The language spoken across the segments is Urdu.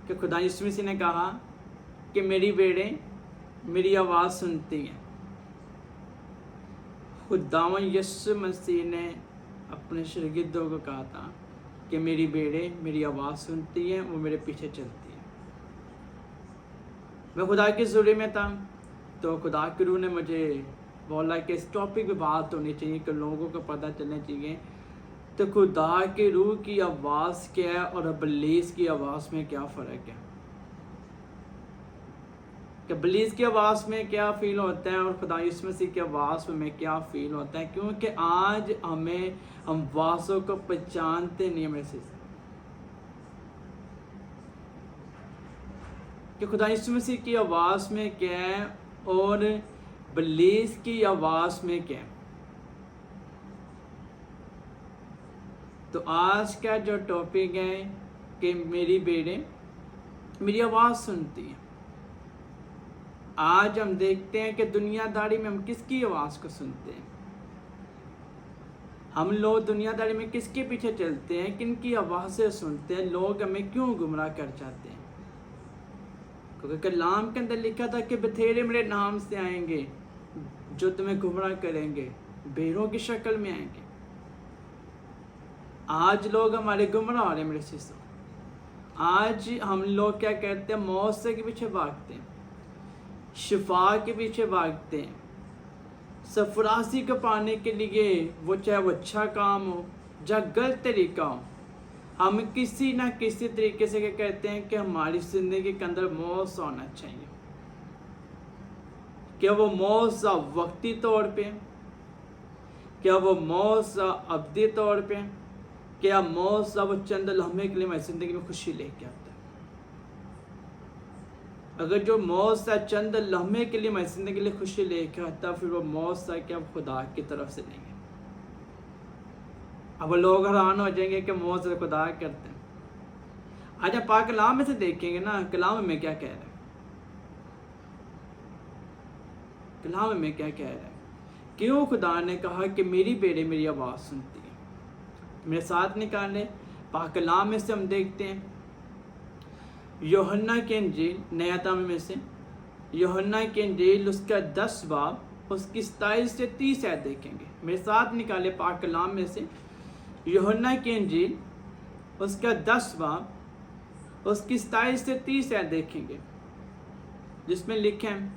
کہ خدا یسوع مسیح نے کہا کہ میری بیڑے میری آواز سنتی ہیں۔ خداوند یسوع مسیح نے اپنے شاگردوں کو کہا تھا کہ میری بیڑے میری آواز سنتی ہیں، وہ میرے پیچھے چلتی ہیں۔ میں خدا کی حضوری میں تھا تو خدا کی روح نے مجھے بولا کہ اس ٹاپک پہ بات ہونی چاہیے کہ لوگوں کو پتہ چلنا چاہیے تو خدا کی روح کی آواز کیا ہے اور ابلیس کی آواز میں کیا فرق ہے، کہ ابلیس کی آواز میں کیا فیل ہوتا ہے اور خدا یسوع مسیح کی آواز میں کیا فیل ہوتا ہے، کیونکہ آج ہم آوازوں کو پہچانتے نہیں ہیں سے کہ خدا یسوع مسیح کی آواز میں کیا ہے اور ابلیس کی آواز میں کیا ہے۔ تو آج کا جو ٹاپک ہے کہ میری بیڑے میری آواز سنتی ہیں، آج ہم دیکھتے ہیں کہ دنیا داری میں ہم کس کی آواز کو سنتے ہیں، ہم لوگ دنیا داری میں کس کے پیچھے چلتے ہیں، کن کی آوازیں سنتے ہیں، لوگ ہمیں کیوں گمراہ کر جاتے ہیں، کیونکہ کلام کے اندر لکھا تھا کہ بتھیرے میرے نام سے آئیں گے جو تمہیں گمراہ کریں گے، بھیڑوں کی شکل میں آئیں گے۔ آج لوگ ہمارے گمراہ ہو رہے ہیں میرے سیسو، آج ہم لوگ کیا کرتے ہیں، موت کے پیچھے بھاگتے ہیں، شفا کے پیچھے بھاگتے ہیں، سرفرازی کو پانے کے لیے، وہ چاہے وہ اچھا کام ہو یا غلط طریقہ ہو، ہم کسی نہ کسی طریقے سے کیا کہتے ہیں کہ ہماری زندگی کے اندر موت ہونا چاہیے، کیا وہ موت وقتی طور پہ، کیا وہ موت ابدی طور پہ، کیا موت وہ چند لمحے کے لیے ہماری زندگی میں خوشی لے کے آتا ہے۔ اگر جو موت چند لمحے کے لیے ہماری زندگی کے لیے خوشی لے کے آتا ہے، پھر وہ موت کیا خدا کی طرف سے نہیں ہے۔ اب لوگ حیران ہو جائیں گے کہ موت سے خدا کرتے ہیں۔ آج ہم پاک کلام میں سے دیکھیں گے نا، کلام میں کیا کہہ رہا ہے، کلام میں کیا کہہ رہا ہے، کیوں خدا نے کہا کہ میری بیڑے میری آواز سنتی ہے۔ میرے ساتھ نکالے پاک کلام میں سے ہم دیکھتے ہیں یوحنا کی انجیل، نیا ترجمہ میں سے یوحنا کی انجیل اس کا 10 باب اس کی 27 سے 30 آیت دیکھیں گے۔ میرے ساتھ نکالے پاک کلام میں سے یوحنا کی انجیل اس کا 10 باب اس کی 27 سے 30 آیت دیکھیں گے، جس میں لکھا ہے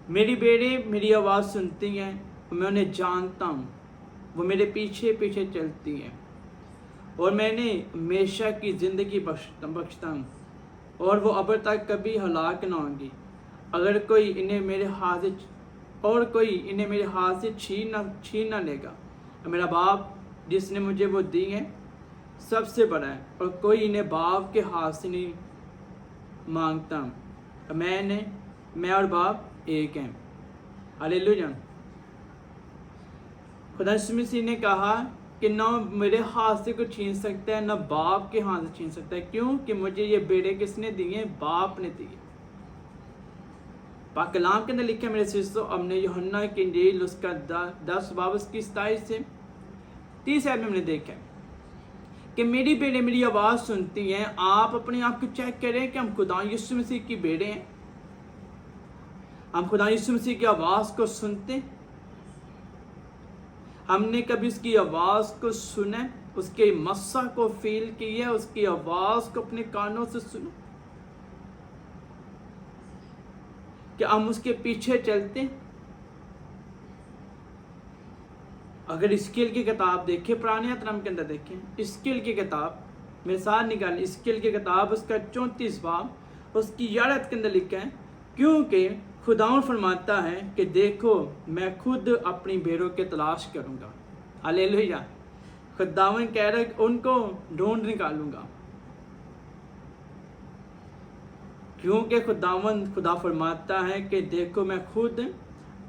میری بیڑے میری آواز سنتی ہیں، میں انہیں جانتا ہوں، وہ میرے پیچھے پیچھے چلتی ہیں اور میں نے ہمیشہ کی زندگی بخشتا ہوں اور وہ اب تک کبھی ہلاک نہ ہوں گی، اگر کوئی انہیں میرے ہاتھ سے چھین نہ لے گا۔ میرا باپ جس نے مجھے وہ دی ہے سب سے بڑا ہے اور کوئی انہیں باپ کے ہاتھ سے نہیں مانگتا، میں اور باپ ایک ہیں۔ ہلیلویا۔ خدا یسوع مسیح نے کہا کہ نہ میرے ہاتھ سے کوئی چھین سکتا ہے، نہ باپ کے ہاتھ سے چھین سکتا ہے، کیوں کہ مجھے یہ بیڑے کس نے دی ہیں، باپ نے دی ہے۔ پاک کلام کے اندر لکھا ہے میرے سیسو، ہم نے یوحنا کی انجیل اس کا 10 باب اس کی 27 سے 30 آیت میں ہم نے دیکھا ہے کہ میری بیڑے میری آواز سنتی ہیں۔ آپ اپنے آپ کو چیک کریں کہ ہم خدا یسوع مسیح کی بیڑے ہیں، ہم خدا یسوع مسیح کی آواز کو سنتے ہیں، ہم نے کبھی اس کی آواز کو سنا، اس کے مسا کو فیل کیا، اس کی آواز کو اپنے کانوں سے سنا، کہ ہم اس کے پیچھے چلتے ہیں۔ اگر اسکیل کی کتاب دیکھیں، پرانے احترام کے اندر دیکھیں، اسکیل کی کتاب میرے ساتھ نکالیں، اسکیل کی کتاب اس کا 34 باب اس کی 11 آیت کے اندر لکھا ہے کیونکہ خداوند فرماتا ہے کہ دیکھو میں خود اپنی بھیڑوں کی تلاش کروں گا۔ ہلیلویا۔ خداوند کہہ رہا ہے کہ ان کو ڈھونڈ نکالوں گا، کیونکہ خدا فرماتا ہے کہ دیکھو میں خود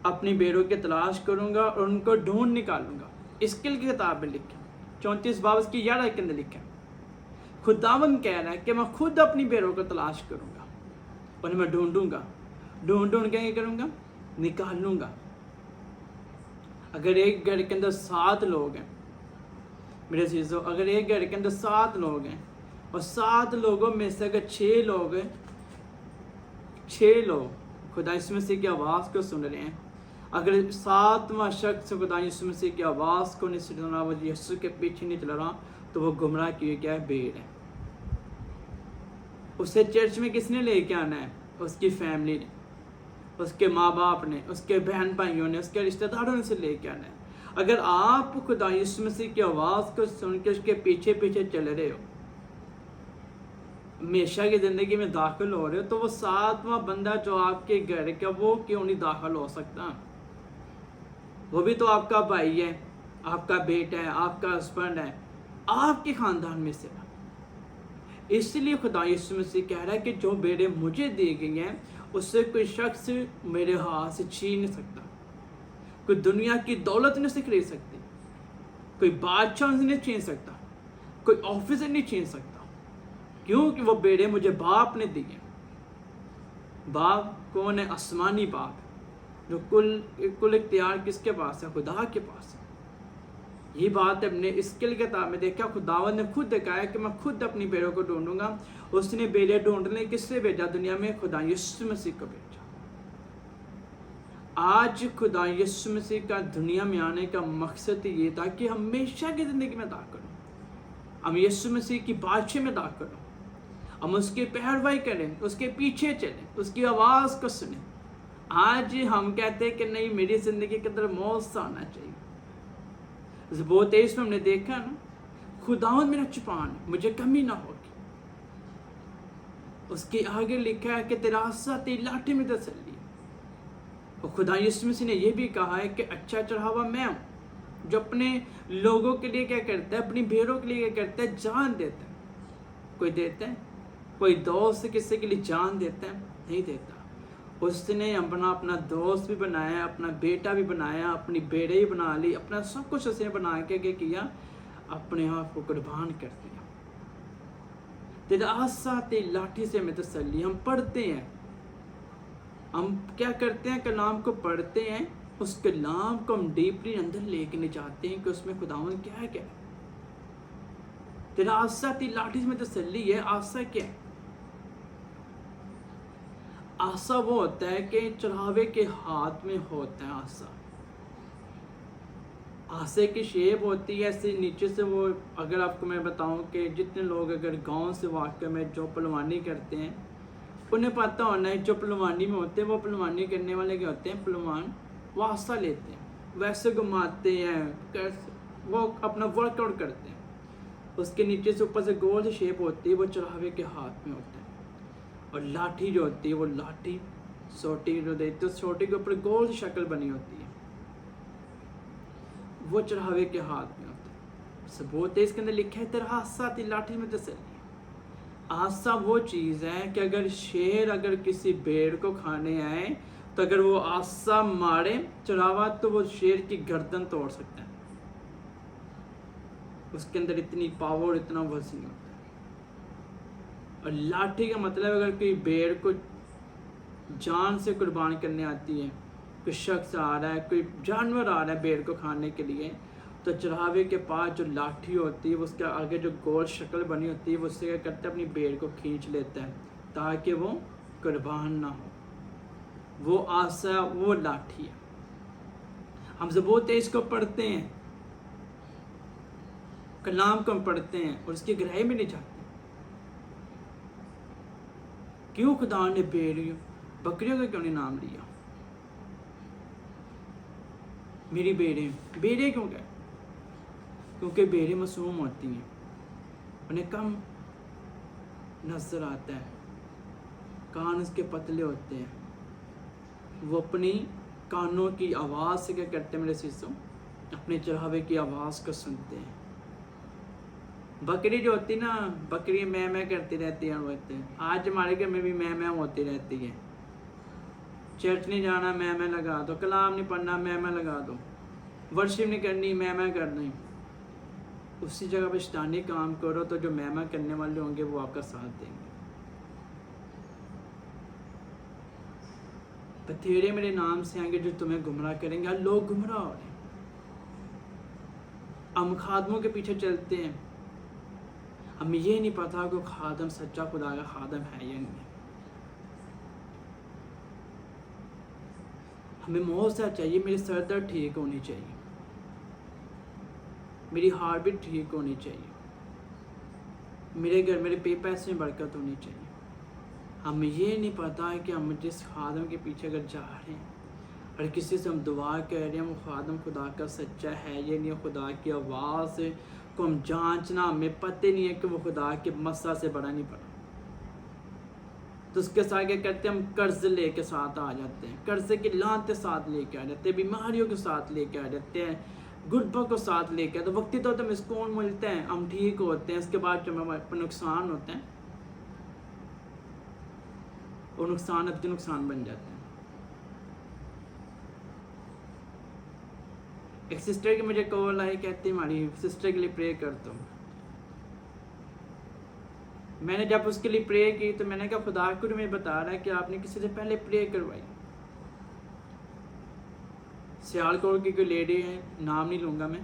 اپنی بھیڑوں کی تلاش کروں گا اور ان کو ڈھونڈ نکالوں گا۔ اسکیل کی کتاب میں لکھا 34 باب اس کی 11 آیت کے اندر لکھا خداوند کہہ رہا ہے کہ میں خود اپنی بھیڑوں کو تلاش کروں گا، انہیں میں ڈھونڈوں گا، ڈھونڈ کے کیا کروں گا، نکالوں گا۔ اگر ایک گھر کے اندر 7 لوگ ہیں میرے عزیزو، اگر ایک گھر کے اندر 7 لوگ ہیں اور 7 لوگوں میں سے اگر 6 لوگ خدا یسوع مسیح کی آواز کو سن رہے ہیں، اگر 7واں شخص خدا یسوع مسیح کی آواز کو نہیں سن رہا، وہ یسوع کے پیچھے نہیں چل رہا، تو وہ گمراہ کیے کیا ہے؟ بھیڑ ہے۔ اسے چرچ میں کس نے لے کے آنا ہے؟ اس کی فیملی نے، اس کے ماں باپ نے، اس کے بہن بھائیوں نے، اس کے رشتہ داروں نے سے لے کے آنا ہے۔ اگر آپ خدا یسوع مسیح کی آواز کو سن کے اس کے پیچھے پیچھے چل رہے ہو، ہمیشہ کی زندگی میں داخل ہو رہے ہو، تو وہ 7واں بندہ جو آپ کے گھر کا، وہ کیوں نہیں داخل ہو سکتا؟ وہ بھی تو آپ کا بھائی ہے، آپ کا بیٹا ہے، آپ کا ہسبینڈ ہے، آپ کے خاندان میں سے۔ اس لیے خدا یسوع مسیح کہہ رہا ہے کہ جو بیڑے مجھے دی گئی ہیں، اس سے کوئی شخص میرے ہاتھ سے چھین نہیں سکتا، کوئی دنیا کی دولت نہیں سے خرید سکتی، کوئی بادشاہ نہیں چھین سکتا، کوئی آفیسر نہیں چھین سکتا، کیونکہ وہ بیڑے مجھے باپ نے دیے۔ باپ کون ہے؟ آسمانی باپ، جو کل اختیار کس کے پاس ہے؟ خدا کے پاس ہے۔ یہ بات ہم نے اسکل کتاب میں دیکھا، خداوند نے خود کہا ہے کہ میں خود اپنی بیڑوں کو ڈھونڈوں گا۔ اس نے بیڑے ڈھونڈنے کس سے بھیجا دنیا میں؟ خدا یسوع مسیح کو بھیجا۔ آج خدا یسوع مسیح کا دنیا میں آنے کا مقصد یہ تھا کہ ہمیشہ کی زندگی میں داخل ہوں، ہم یسوع مسیح کی بادشاہ میں داخل ہوں، ہم اس کی پیروی کریں، اس کے پیچھے چلیں، اس کی آواز کو سنیں۔ آج ہم کہتے ہیں کہ نہیں، میری زندگی کے اندر موت سے آنا چاہیے۔ بہت تیز میں ہم نے دیکھا نا، خداوند میرا چپان ہے، مجھے کمی نہ ہوگی۔ اس کے آگے لکھا ہے کہ تیرا عصا تیری لاٹھی میں تسلی ہے۔ اور خدا یسوع مسیح نے یہ بھی کہا ہے کہ اچھا چڑھاوا میں ہوں، جو اپنے لوگوں کے لیے کیا کرتا ہے؟ اپنی بھیڑوں کے لیے کیا کرتا ہے؟ جان دیتا ہے۔ کوئی دیتا ہے؟ کوئی دوست کسی کے لیے جان دیتا ہے؟ نہیں دیتا۔ اس نے اپنا دوست بھی بنایا، اپنا بیٹا بھی بنایا، اپنی بیڑے بھی بنا لی، اپنا سب کچھ اس نے بنا کے کیا؟ اپنے آپ کو قربان کر دیا۔ تیرا عصا تیری لاٹھی سے میں تسلی۔ ہم پڑھتے ہیں، ہم کیا کرتے ہیں؟ کلام کو پڑھتے ہیں، اس کلام کو ہم ڈیپلی اندر لے کے نہیں جاتے ہیں کہ اس میں خداوند کیا ہے۔ تیرا عصا تیری لاٹھی سے میں تسلی ہے۔ عصا کیا ہے؟ عصا وہ ہوتا ہے کہ چڑھاوے کے ہاتھ میں ہوتا ہے۔ عصا کی شیپ ہوتی ہے ایسے نیچے سے۔ وہ اگر آپ کو میں بتاؤں کہ جتنے لوگ اگر گاؤں سے واقع میں جو پلوانی کرتے ہیں، انہیں پتہ ہونا ہے جو پلوانی میں ہوتے ہیں، وہ پلوانی کرنے والے کیا ہوتے ہیں؟ پلوان۔ وہ عصا لیتے ہیں، ویسے گھماتے ہیں، وہ اپنا ورک آؤٹ کرتے ہیں۔ اس کے نیچے سے اوپر سے گول سی شیپ ہوتی ہے، وہ چڑھاوے کے ہاتھ میں ہوتا ہے۔ اور لاٹھی جو ہوتی ہے، وہ لاٹھی سوٹی جو دیتے ہیں، سوٹی کے اوپر گول سی شکل بنی ہوتی ہے، وہ چڑھاوے کے ہاتھ میں ہوتا ہے۔ ثبوت ہے اس کے اندر لکھا ہے تیرا عصا تیری لاٹھی میں تسلی۔ عصا وہ چیز ہے کہ اگر شیر اگر کسی بھیڑ کو کھانے آئے تو اگر وہ عصا مارے چڑھاوا تو وہ شیر کی گردن توڑ سکتا ہے۔ اس کے اندر اتنی پاور، اتنا وزن ہوتا ہے۔ اور لاٹھی کا مطلب اگر کوئی بھیڑ کو جان سے قربان کرنے آتی ہے، کوئی شخص آ رہا ہے، کوئی جانور آ رہا ہے بھیڑ کو کھانے کے لیے، تو چڑھاوے کے پاس جو لاٹھی ہوتی ہے، اس کے آگے جو گول شکل بنی ہوتی ہے، وہ اس سے کیا کرتا ہے؟ اپنی بھیڑ کو کھینچ لیتا ہے تاکہ وہ قربان نہ ہو۔ وہ عصا، وہ لاٹھی ہے۔ ہم زبور 23 کو پڑھتے ہیں، کلام کو ہم پڑھتے ہیں اور اس کی گہرائی میں نہیں جاتے۔ کیوں خدا نے بکریوں کا کیوں نہیں نام لیا؟ میری بیڑے کیوں گئے؟ کیونکہ بیڑے معصوم ہوتی ہیں، انہیں کم نظر آتا ہے، کان اس کے پتلے ہوتے ہیں، وہ اپنی کانوں کی آواز سے کیا کرتے ہیں؟ میرے سیسوں اپنے چڑھاوے کی آواز کو سنتے ہیں۔ بکری جو ہوتی نا، بکری میں کرتی رہتی ہے۔ آج ہمارے گھر میں بھی میں ہوتی رہتی ہے۔ چرچ نہیں جانا، میں لگا دو، کلام نہیں پڑھنا، میں لگا دو، ورشپ نہیں کرنی، میں کرنی۔ اسی جگہ پہ شیطانی کام کرو تو جو میں کرنے والے ہوں گے وہ آپ کا ساتھ دیں گے۔ بتھیرے میرے نام سے آئیں گے جو تمہیں گمراہ کریں گے۔ لوگ گمراہ ہو رہے ہیں، ہم خادموں کے پیچھے چلتے ہیں، ہمیں یہ نہیں پتا کہ خادم سچا خدا کا خادم ہے یا نہیں. ہمیں موزہ چاہیے، میری سر درد ٹھیک ہونی چاہیے، میری ہارٹ بیٹ ٹھیک ہونی چاہیے، میرے گھر میرے پیسے میں برکت ہونی چاہیے. ہمیں یہ نہیں پتا کہ ہم جس خادم کے پیچھے اگر جا رہے ہیں اور کسی سے ہم دعا کر رہے ہیں وہ خادم خدا کا سچا ہے یا نہیں، خدا کی آواز کو ہم جانچنا، ہمیں پتہ نہیں ہے کہ وہ خدا کے مسئلہ سے بڑا نہیں پڑا. تو اس کے ساتھ کیا کرتے ہیں، ہم قرض لے کے ساتھ آ جاتے ہیں، قرضے کی لانتیں ساتھ لے کے آ جاتے ہیں، بیماریوں کے ساتھ لے کے آ جاتے ہیں، غربت کو ساتھ لے کے. تو وقتی طور پہ ہمیں سکون ملتا ہے، ہم ٹھیک ہوتے ہیں، اس کے بعد جو ہمارے نقصان ہوتے ہیں وہ نقصان اب جو نقصان بن جاتے ہیں. ایک سسٹر کی مجھے کال آئی، کہتی ہماری سسٹر کے لیے پرے کرتا ہوں. میں نے جب اس کے لیے پرے کی تو میں نے کہا خدا کو میں بتا رہا ہے کہ آپ نے کسی سے پہلے پرے کروائی. سیالکوٹ کی کوئی لیڈی ہے، نام نہیں لوں گا میں،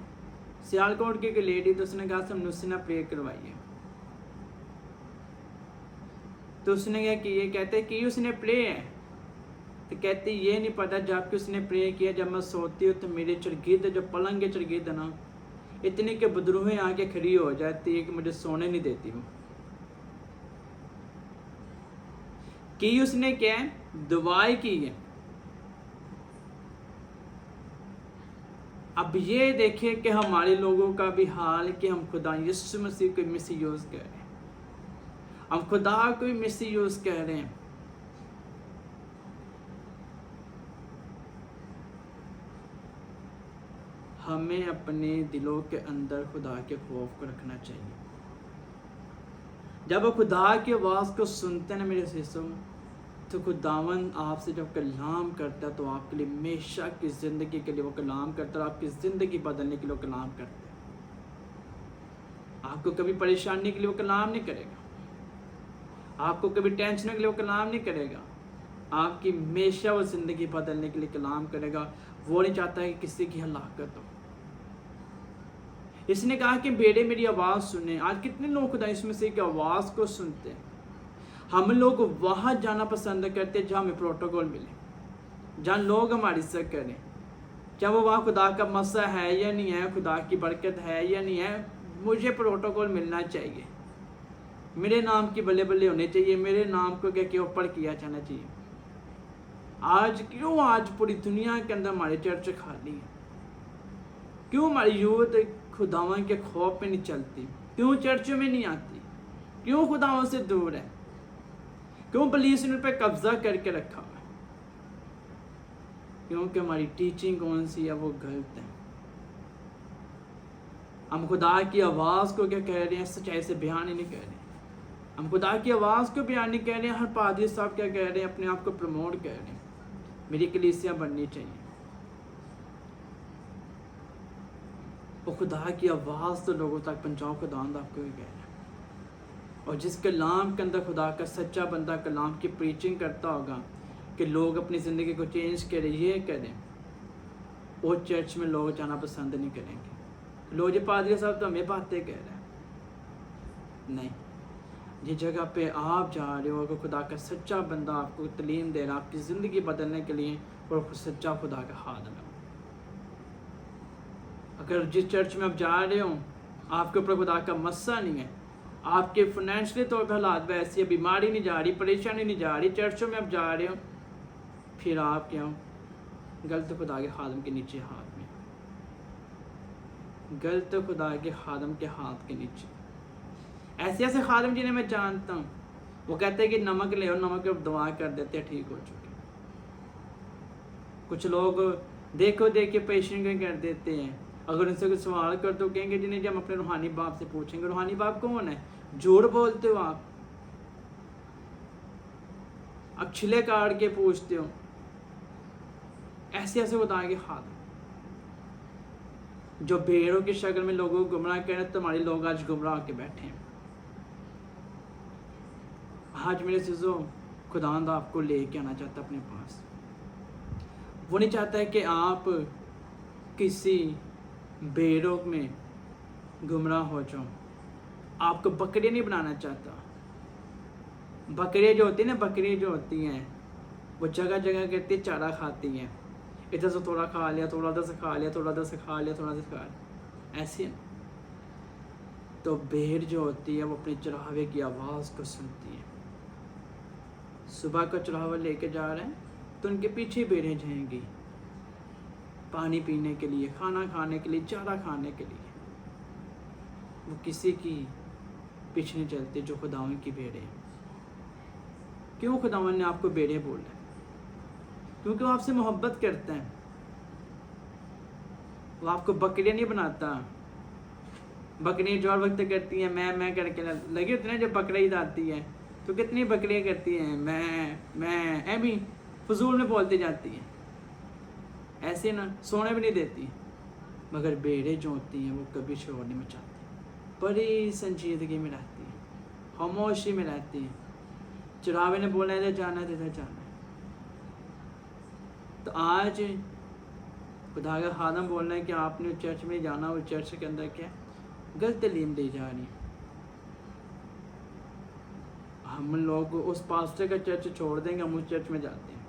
سیالکوٹ کی کوئی لیڈی، تو اس نے کہا ہم نے اس سے نہ پرے کروائی ہے. تو اس نے کیا کی، کہتے کہ اس نے پرے ہے، تو کہتی یہ نہیں پتا جب کہ اس نے پرے کیا، جب میں سوتی ہوں تو میرے چرگید جو پلنگ کے چرگید نا اتنی کہ بدروہیں آ کے کھڑی ہو جاتی ہے کہ مجھے سونے نہیں دیتی ہوں. کی اس نے کیا ہے، دعائیں کی ہے. اب یہ دیکھیں کہ ہمارے لوگوں کا بھی حال کہ ہم خدا یسوع مسیح کو مس یوز کر رہے ہیں، ہم خدا کو مس یوز کر رہے ہیں. ہمیں اپنے دلوں کے اندر خدا کے خوف کو رکھنا چاہیے. جب آپ خدا کی آواز کو سنتے ہیں نا میرے سیسوں، تو خداوند آپ سے جب کلام کرتا ہے تو آپ کے لیے ہمیشہ کی زندگی کے لیے وہ کلام کرتا ہے، اور آپ کی زندگی بدلنے کے لیے وہ کلام کرتا ہے. آپ کو کبھی پریشانی کے لیے وہ کلام نہیں کرے گا، آپ کو کبھی ٹینشن کے لیے وہ کلام نہیں کرے گا، آپ کی ہمیشہ وہ زندگی بدلنے کے لیے کلام کرے گا. وہ نہیں چاہتا ہے کہ کسی کی ہلاکت ہو. اس نے کہا کہ بیٹے میری آواز سنیں. آج کتنے لوگ خدا اس میں سے کی آواز کو سنتے ہیں. ہم لوگ وہاں جانا پسند کرتے جہاں ہمیں پروٹوکول ملے، جہاں لوگ ہماری عزت کریں، چاہے وہ وہاں خدا کا مسئلہ ہے یا نہیں ہے، خدا کی برکت ہے یا نہیں ہے. مجھے پروٹوکول ملنا چاہیے، میرے نام کی بلے بلے ہونے چاہیے، میرے نام کو کیا اوپر کیا جانا چاہیے. آج پوری دنیا کے اندر ہمارے چرچ خالی ہیں. کیوں ہماری یوتھ خداوند کے خوف میں نہیں چلتی؟ کیوں چرچوں میں نہیں آتی؟ کیوں خداوند سے دور ہے؟ کیوں پولیس نے ان پہ قبضہ کر کے رکھا ہوا ہے؟ کیونکہ ہماری ٹیچنگ کون سی ہے وہ غلط ہے. ہم خدا کی آواز کو کیا کہہ رہے ہیں، سچائی سے بیان ہی نہیں کہہ رہے ہیں. ہم خدا کی آواز کو بیان نہیں کہہ رہے ہیں. ہر پادری صاحب کیا کہہ رہے ہیں، اپنے آپ کو پروموٹ کہہ رہے ہیں. میری کلیسیاں بننی چاہیے. وہ خدا کی آواز تو لوگوں تک پہنچاؤ، خداوند آپ کو یہ کہہ رہا ہے. اور جس کلام کے اندر خدا کا سچا بندہ کلام کی پریچنگ کرتا ہوگا کہ لوگ اپنی زندگی کو چینج کریں، یہ کریں، وہ چرچ میں لوگ جانا پسند نہیں کریں گے. لوگ یہ پادری صاحب تو ہمیں باتیں کہہ رہے ہیں. نہیں، جس جگہ پہ آپ جا رہے ہو کہ خدا کا سچا بندہ آپ کو تعلیم دے رہا، آپ کی زندگی بدلنے کے لیے، اور سچا خدا کا خادم ہے. اگر جس چرچ میں آپ جا رہے ہو آپ کے اوپر خدا کا مسئلہ نہیں ہے، آپ کے فائنینشلی طور پہ حالات ویسی ہے، بیماری نہیں جا رہی، پریشانی نہیں جا رہی، چرچوں میں آپ جا رہے ہو، پھر آپ کیا ہو؟ غلط خدا کے خادم کے نیچے ہاتھ میں، غلط خدا کے خادم کے ہاتھ کے نیچے. ایسے خادم جنہیں میں جانتا ہوں، وہ کہتے ہیں کہ نمک لے اور نمک پر دعا کر دیتے ہیں، ٹھیک ہو چکے. کچھ لوگ دیکھو دیکھ کے پیشنٹ کر دیتے ہیں. اگر ان سے کوئی سوال کر تو کہیں گے جنہیں جی ہم اپنے روحانی باپ سے پوچھیں گے. روحانی باپ کون ہے؟ جھوٹ بولتے ہو آپ چھلے کاٹ کے پوچھتے ہو. ایسے خدا کے خادم جو بھیڑوں کی شکل میں لوگوں کو گمراہ کریں، تمہارے لوگ آج گمراہ کے بیٹھے ہیں. آج میرے عزیزو، خداوند آپ کو لے کے آنا چاہتا اپنے پاس. وہ نہیں چاہتا ہے کہ آپ کسی بھیڑوں میں گمراہ ہو جاؤ. آپ کو بکریاں نہیں بنانا چاہتا. بکریاں جو ہوتی ہیں نا، بکریاں جو ہوتی ہیں وہ جگہ جگہ کرتی چارہ کھاتی ہیں، ادھر سے تھوڑا کھا لیا، تھوڑا ادھر سے کھا لیا، تھوڑا ادھر سے کھا لیا، تھوڑا ادھر سے کھا لیا، ایسے. تو بھیڑ جو ہوتی ہے وہ اپنے چراہے کی آواز کو سنتی ہے. صبح کا چراہا لے کے جا رہے ہیں تو ان کے پیچھے بھیڑیں جائیں گی، پانی پینے کے لیے، کھانا کھانے کے لیے، چارہ کھانے کے لیے. وہ کسی کی پیچھے نہیں چلتے جو خداوند کی بھیڑیں. کیوں خداوند نے آپ کو بھیڑیں بولا؟ کیونکہ وہ آپ سے محبت کرتے ہیں. وہ آپ کو بکریاں نہیں بناتا. بکریاں جو ہر وقت کرتی ہیں میں کر کے لگی ہوتی ہیں. جب بقرہ عید آتی ہے تو کتنی بکریاں کرتی ہیں میں بھی فضول میں بولتی جاتی ہیں، ایسے نا سونے بھی نہیں دیتی. مگر بھیڑیں جو ہوتی ہیں وہ کبھی شور نہیں مچاتی، بڑی سنجیدگی میں رہتی ہیں، خاموشی میں رہتی ہیں. چراغے نے بولا ادھر جانا ہے، ادھر جانا ہے. تو آج خدا کا خادم بول رہے ہیں کہ آپ نے چرچ میں جانا، اور چرچ کے اندر کیا غلط تعلیم دی جا رہی ہے. ہم لوگ اس پاسٹر کا چرچ چھوڑ دیں گے، ہم اس چرچ میں جاتے ہیں.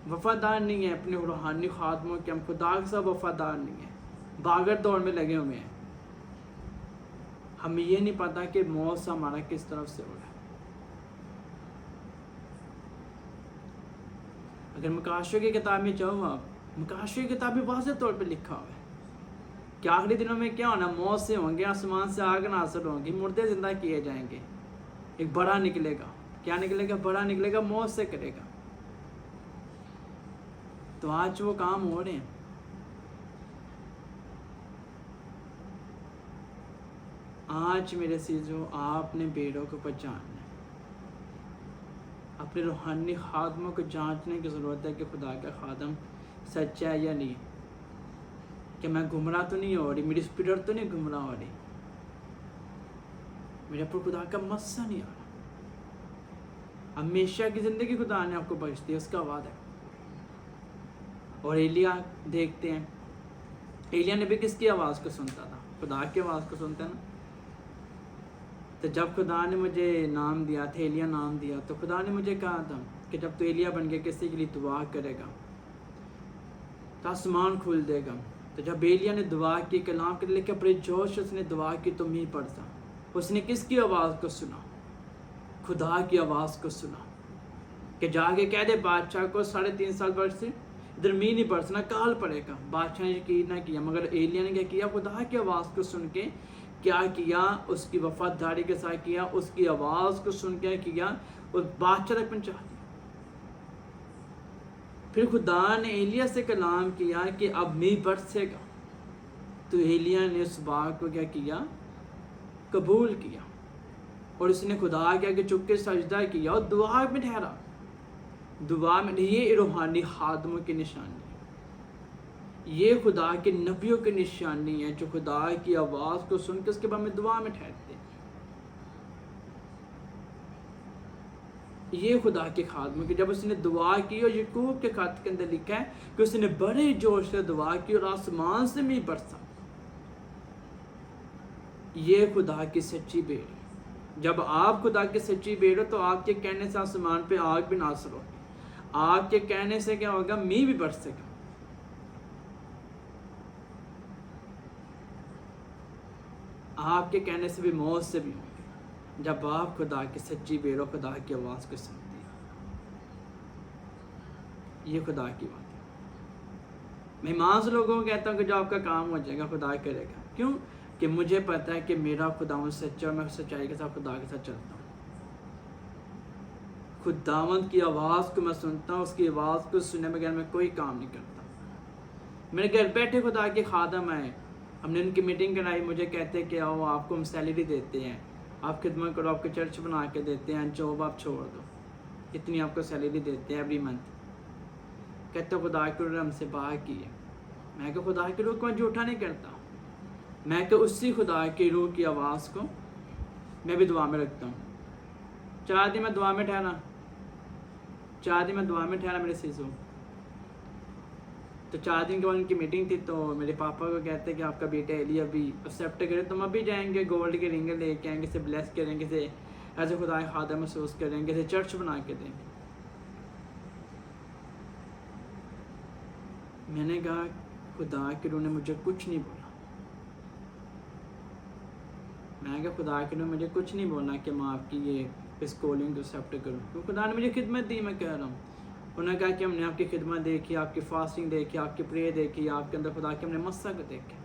وفادار نہیں ہے اپنے روحانی خادموں کے، ہم خدا کے ساتھ وفادار نہیں ہیں، بھاگڑ دوڑ میں لگے ہوئے ہیں. ہمیں یہ نہیں پتا کہ موت سے ہمارا کس طرف سے ہو رہا ہے. اگر مکاشوہ کی کتاب میں جاؤ آپ، مکاشوہ کی کتاب میں واضح طور پہ لکھا ہوا ہے کہ آخری دنوں میں کیا ہونا، موت سے ہوں گے، آسمان سے آگ نازل ہوں گی، مردے زندہ کیے جائیں گے. ایک بڑا نکلے گا. کیا نکلے گا؟ بڑا نکلے گا، موت سے کرے گا. تو آج وہ کام ہو رہے ہیں. آج میرے عزیزو آپ نے بھیڑوں کو پہچاننا ہے، اپنے روحانی خادموں کو جانچنے کی ضرورت ہے کہ خدا کا خادم سچا ہے یا نہیں، کہ میں گمراہ تو نہیں ہو رہی، میری اسپرٹ تو نہیں گمراہ ہو رہی، میرے پر خدا کا مسا نہیں آ رہا. ہمیشہ کی زندگی خدا نے آپ کو بخش دی، اس کا وعدہ ہے. اور ایلیا دیکھتے ہیں، ایلیا نبی کس کی آواز کو سنتا تھا؟ خدا کی آواز کو سنتا نا. تو جب خدا نے مجھے نام دیا تھا، ایلیا نام دیا، تو خدا نے مجھے کہا تھا کہ جب تو ایلیا بن کے کسی کے لیے دعا کرے گا تو آسمان کھول دے گا. تو جب ایلیا نے دعا کی، کلام کے لے کے بڑے جوش اس نے دعا کی، تو میہ برسا. اس نے کس کی آواز کو سنا؟ خدا کی آواز کو سنا کہ جا کے کہہ دے بادشاہ کو 3.5 سال برس سے ادھر میہ نہیں برسنا، کال پڑے گا. بادشاہ نے یقین نہ کیا، مگر ایلیا نے کیا کیا؟ خدا کی آواز کو سن کے کیا کیا؟ اس کی وفاداری کے ساتھ کیا، اس کی آواز کو سن کے کیا، اور بادشاہ تک پہنچا دیا. پھر خدا نے ایلیا سے کلام کیا کہ اب میہ برسے گا. تو ایلیا نے اس بات کو کیا کیا؟ قبول کیا. اور اس نے خدا کیا کہ چپ کے سجدہ کیا اور دعا میں ٹھہرا. دعا میں، یہ روحانی خادموں کی نشانی ہے، یہ خدا کے نبیوں کی نشانی ہے جو خدا کی آواز کو سن کے اس کے بعد میں دعا میں ٹھہرتے ہیں. یہ خدا کے خادموں کی، جب اس نے دعا کی، اور یعقوب کے خط کے اندر لکھا ہے کہ اس نے بڑے جوش سے دعا کی اور آسمان سے میہ برسا. یہ خدا کی سچی بھیڑ ہے. جب آپ خدا کی سچی بھیڑ ہو تو آپ کے کہنے سے آسمان پہ آگ بھی نازل ہوگی، آپ کے کہنے سے کیا ہوگا؟ میہ بھی برسے گا. آپ کے کہنے سے بھی موت سے بھی ہوگی، جب آپ خدا کی سچی بھیڑ ہو، خدا کی آواز کو سنتے ہیں. یہ خدا کی بات ہے. میں ایمان سے لوگوں کو کہتا ہوں کہ جو آپ کا کام ہو جائے گا خدا کرے گا. کیوں؟ کہ مجھے پتا ہے کہ میرا خداوند سچا ہے، میں سچائی کے ساتھ خدا کے ساتھ چلتا ہوں. خداوند کی آواز کو میں سنتا ہوں، اس کی آواز کو سننے بغیر میں کوئی کام نہیں کرتا. میرے گھر بیٹھے خدا کے خادم ہیں، ہم نے ان کی میٹنگ کرائی، مجھے کہتے کہ آؤ آپ کو ہم سیلری دیتے ہیں، آپ خدمت کرو، آپ کو چرچ بنا کے دیتے ہیں، جاب آپ چھوڑ دو، اتنی آپ کو سیلری دیتے ہیں ایوری منتھ. کہتے خدا کی روح ہم سے بات کی ہے. میں کہ خدا کی روح کو میں جھوٹا نہیں کرتا، میں کہ اسی خدا کی روح کی آواز کو میں بھی دعا میں رکھتا ہوں. 4 دن میں دعا میں ٹھہرا، 4 دن میں دعا میں ٹھہرا میرے سیزوں. تو 4 دن کے بعد ان کی میٹنگ تھی، تو میرے پاپا کو کہتے کہ آپ کا بیٹا ایلی ابھی ایکسیپٹ کرے تو ہم ابھی جائیں گے، گولڈ کے رنگ لے کے آئیں گے، اسے بلیس کریں گے، اسے ایسے خدا کا خادم محسوس کریں گے، اسے چرچ بنا کے دیں گے۔ میں نے کہا خدا کے روح نے مجھے کچھ نہیں بولا، میں نے کہا خدا کے روح نے مجھے کچھ نہیں بولا کہ میں آپ کی یہ اس کالنگ کو ایکسیپٹ کروں، کیونکہ خدا نے مجھے خدمت دی، میں کہہ رہا ہوں۔ انہوں نے کہا کہ ہم نے آپ کی خدمت دیکھی، آپ کی فاسٹنگ دیکھی، آپ کی پریئر دیکھی، آپ کے اندر خدا کے ہم نے مسا کو دیکھا۔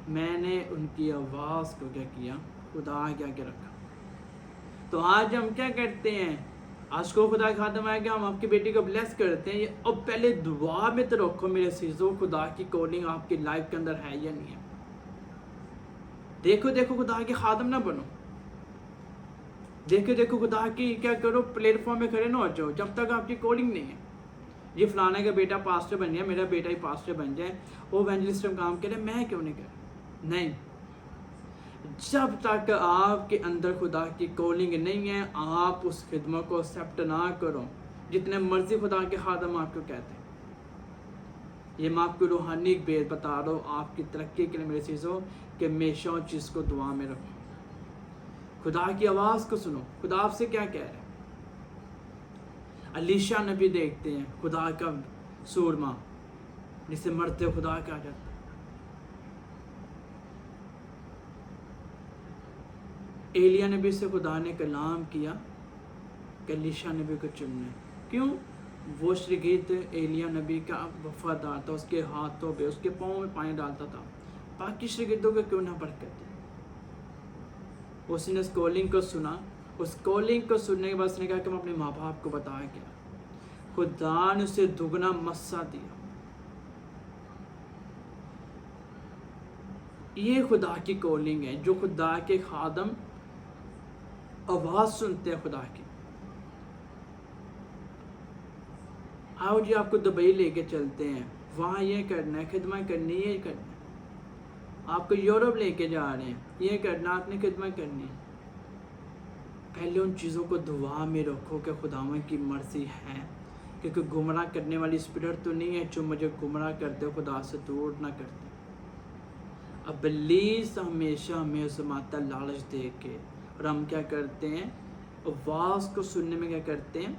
میں نے ان کی آواز کو کیا کیا، خدا کے رکھا۔ تو آج ہم کیا کرتے ہیں، آج کو خدا کا خادم آئے گا، ہم آپ کی بیٹی کو بلیس کرتے ہیں، اب پہلے دعا میں تو رکھو میرے عزیزو، خدا کی کالنگ آپ کی لائف کے اندر ہے یا نہیں ہے۔ دیکھو خدا کے خادم نہ بنو، دیکھو خدا کی کیا کرو، پلیٹ فارم میں کھڑے نہ ہو جاؤ جب تک آپ کی کالنگ نہیں ہے۔ یہ فلانا کا بیٹا پاسٹر بن جائے، میرا بیٹا ہی پاسٹر بن جائے، وہ ایونجلسٹ میں کام کرے، میں کیوں نہیں کروں؟ نہیں، جب تک آپ کے اندر خدا کی کالنگ نہیں ہے، آپ اس خدمت کو ایکسیپٹ نہ کرو، جتنے مرضی خدا کے خادم آپ کو کہتے ہیں۔ یہ میں آپ کو روحانی ایک بات بتا رہا ہوں آپ کی ترقی کے لیے میرے چیزوں، کہ ہمیشہ اس چیز کو دعا میں رکھو، خدا کی آواز کو سنو، خدا آپ سے کیا کہہ رہے ہیں۔ علیشا نبی دیکھتے ہیں، خدا کا سورما جسے مرتے خدا کہا جاتا ہے۔ ایلیا نبی سے خدا نے کلام کیا کہ علیشا نبی کو چننا ہے، کیوں؟ وہ شاگرد ایلیا نبی کا وفادار تھا، اس کے ہاتھوں پہ، اس کے پاؤں میں پانی ڈالتا تھا، باقی شاگردوں کو کیوں نہ برکت دی۔ اس نے اس کالنگ کو سنا، اس کالنگ کو سننے کے بعد اس نے کہا کہ میں اپنے ماں باپ کو بتایا گیا، خدا نے اسے دگنا مسا دیا۔ یہ خدا کی کالنگ ہے، جو خدا کے خادم آواز سنتے ہیں خدا کی۔ آؤ جی آپ کو دبئی لے کے چلتے ہیں، وہاں یہ کرنا ہے، خدمت کرنی ہے، یہ کرنا ہے۔ آپ کو یورپ لے کے جا رہے ہیں، یہ کرنا، آپ نے خدمت کرنی ہے۔ پہلے ان چیزوں کو دعا میں رکھو کہ خداوند کی مرضی ہے، کیونکہ گمراہ کرنے والی اسپرٹ تو نہیں ہے جو مجھے گمراہ کرتے خدا سے دور نہ کرتے۔ ابلیس ہمیشہ ہمیں ازماتا لالچ دے کے، اور ہم کیا کرتے ہیں، آواز کو سننے میں کیا کرتے ہیں،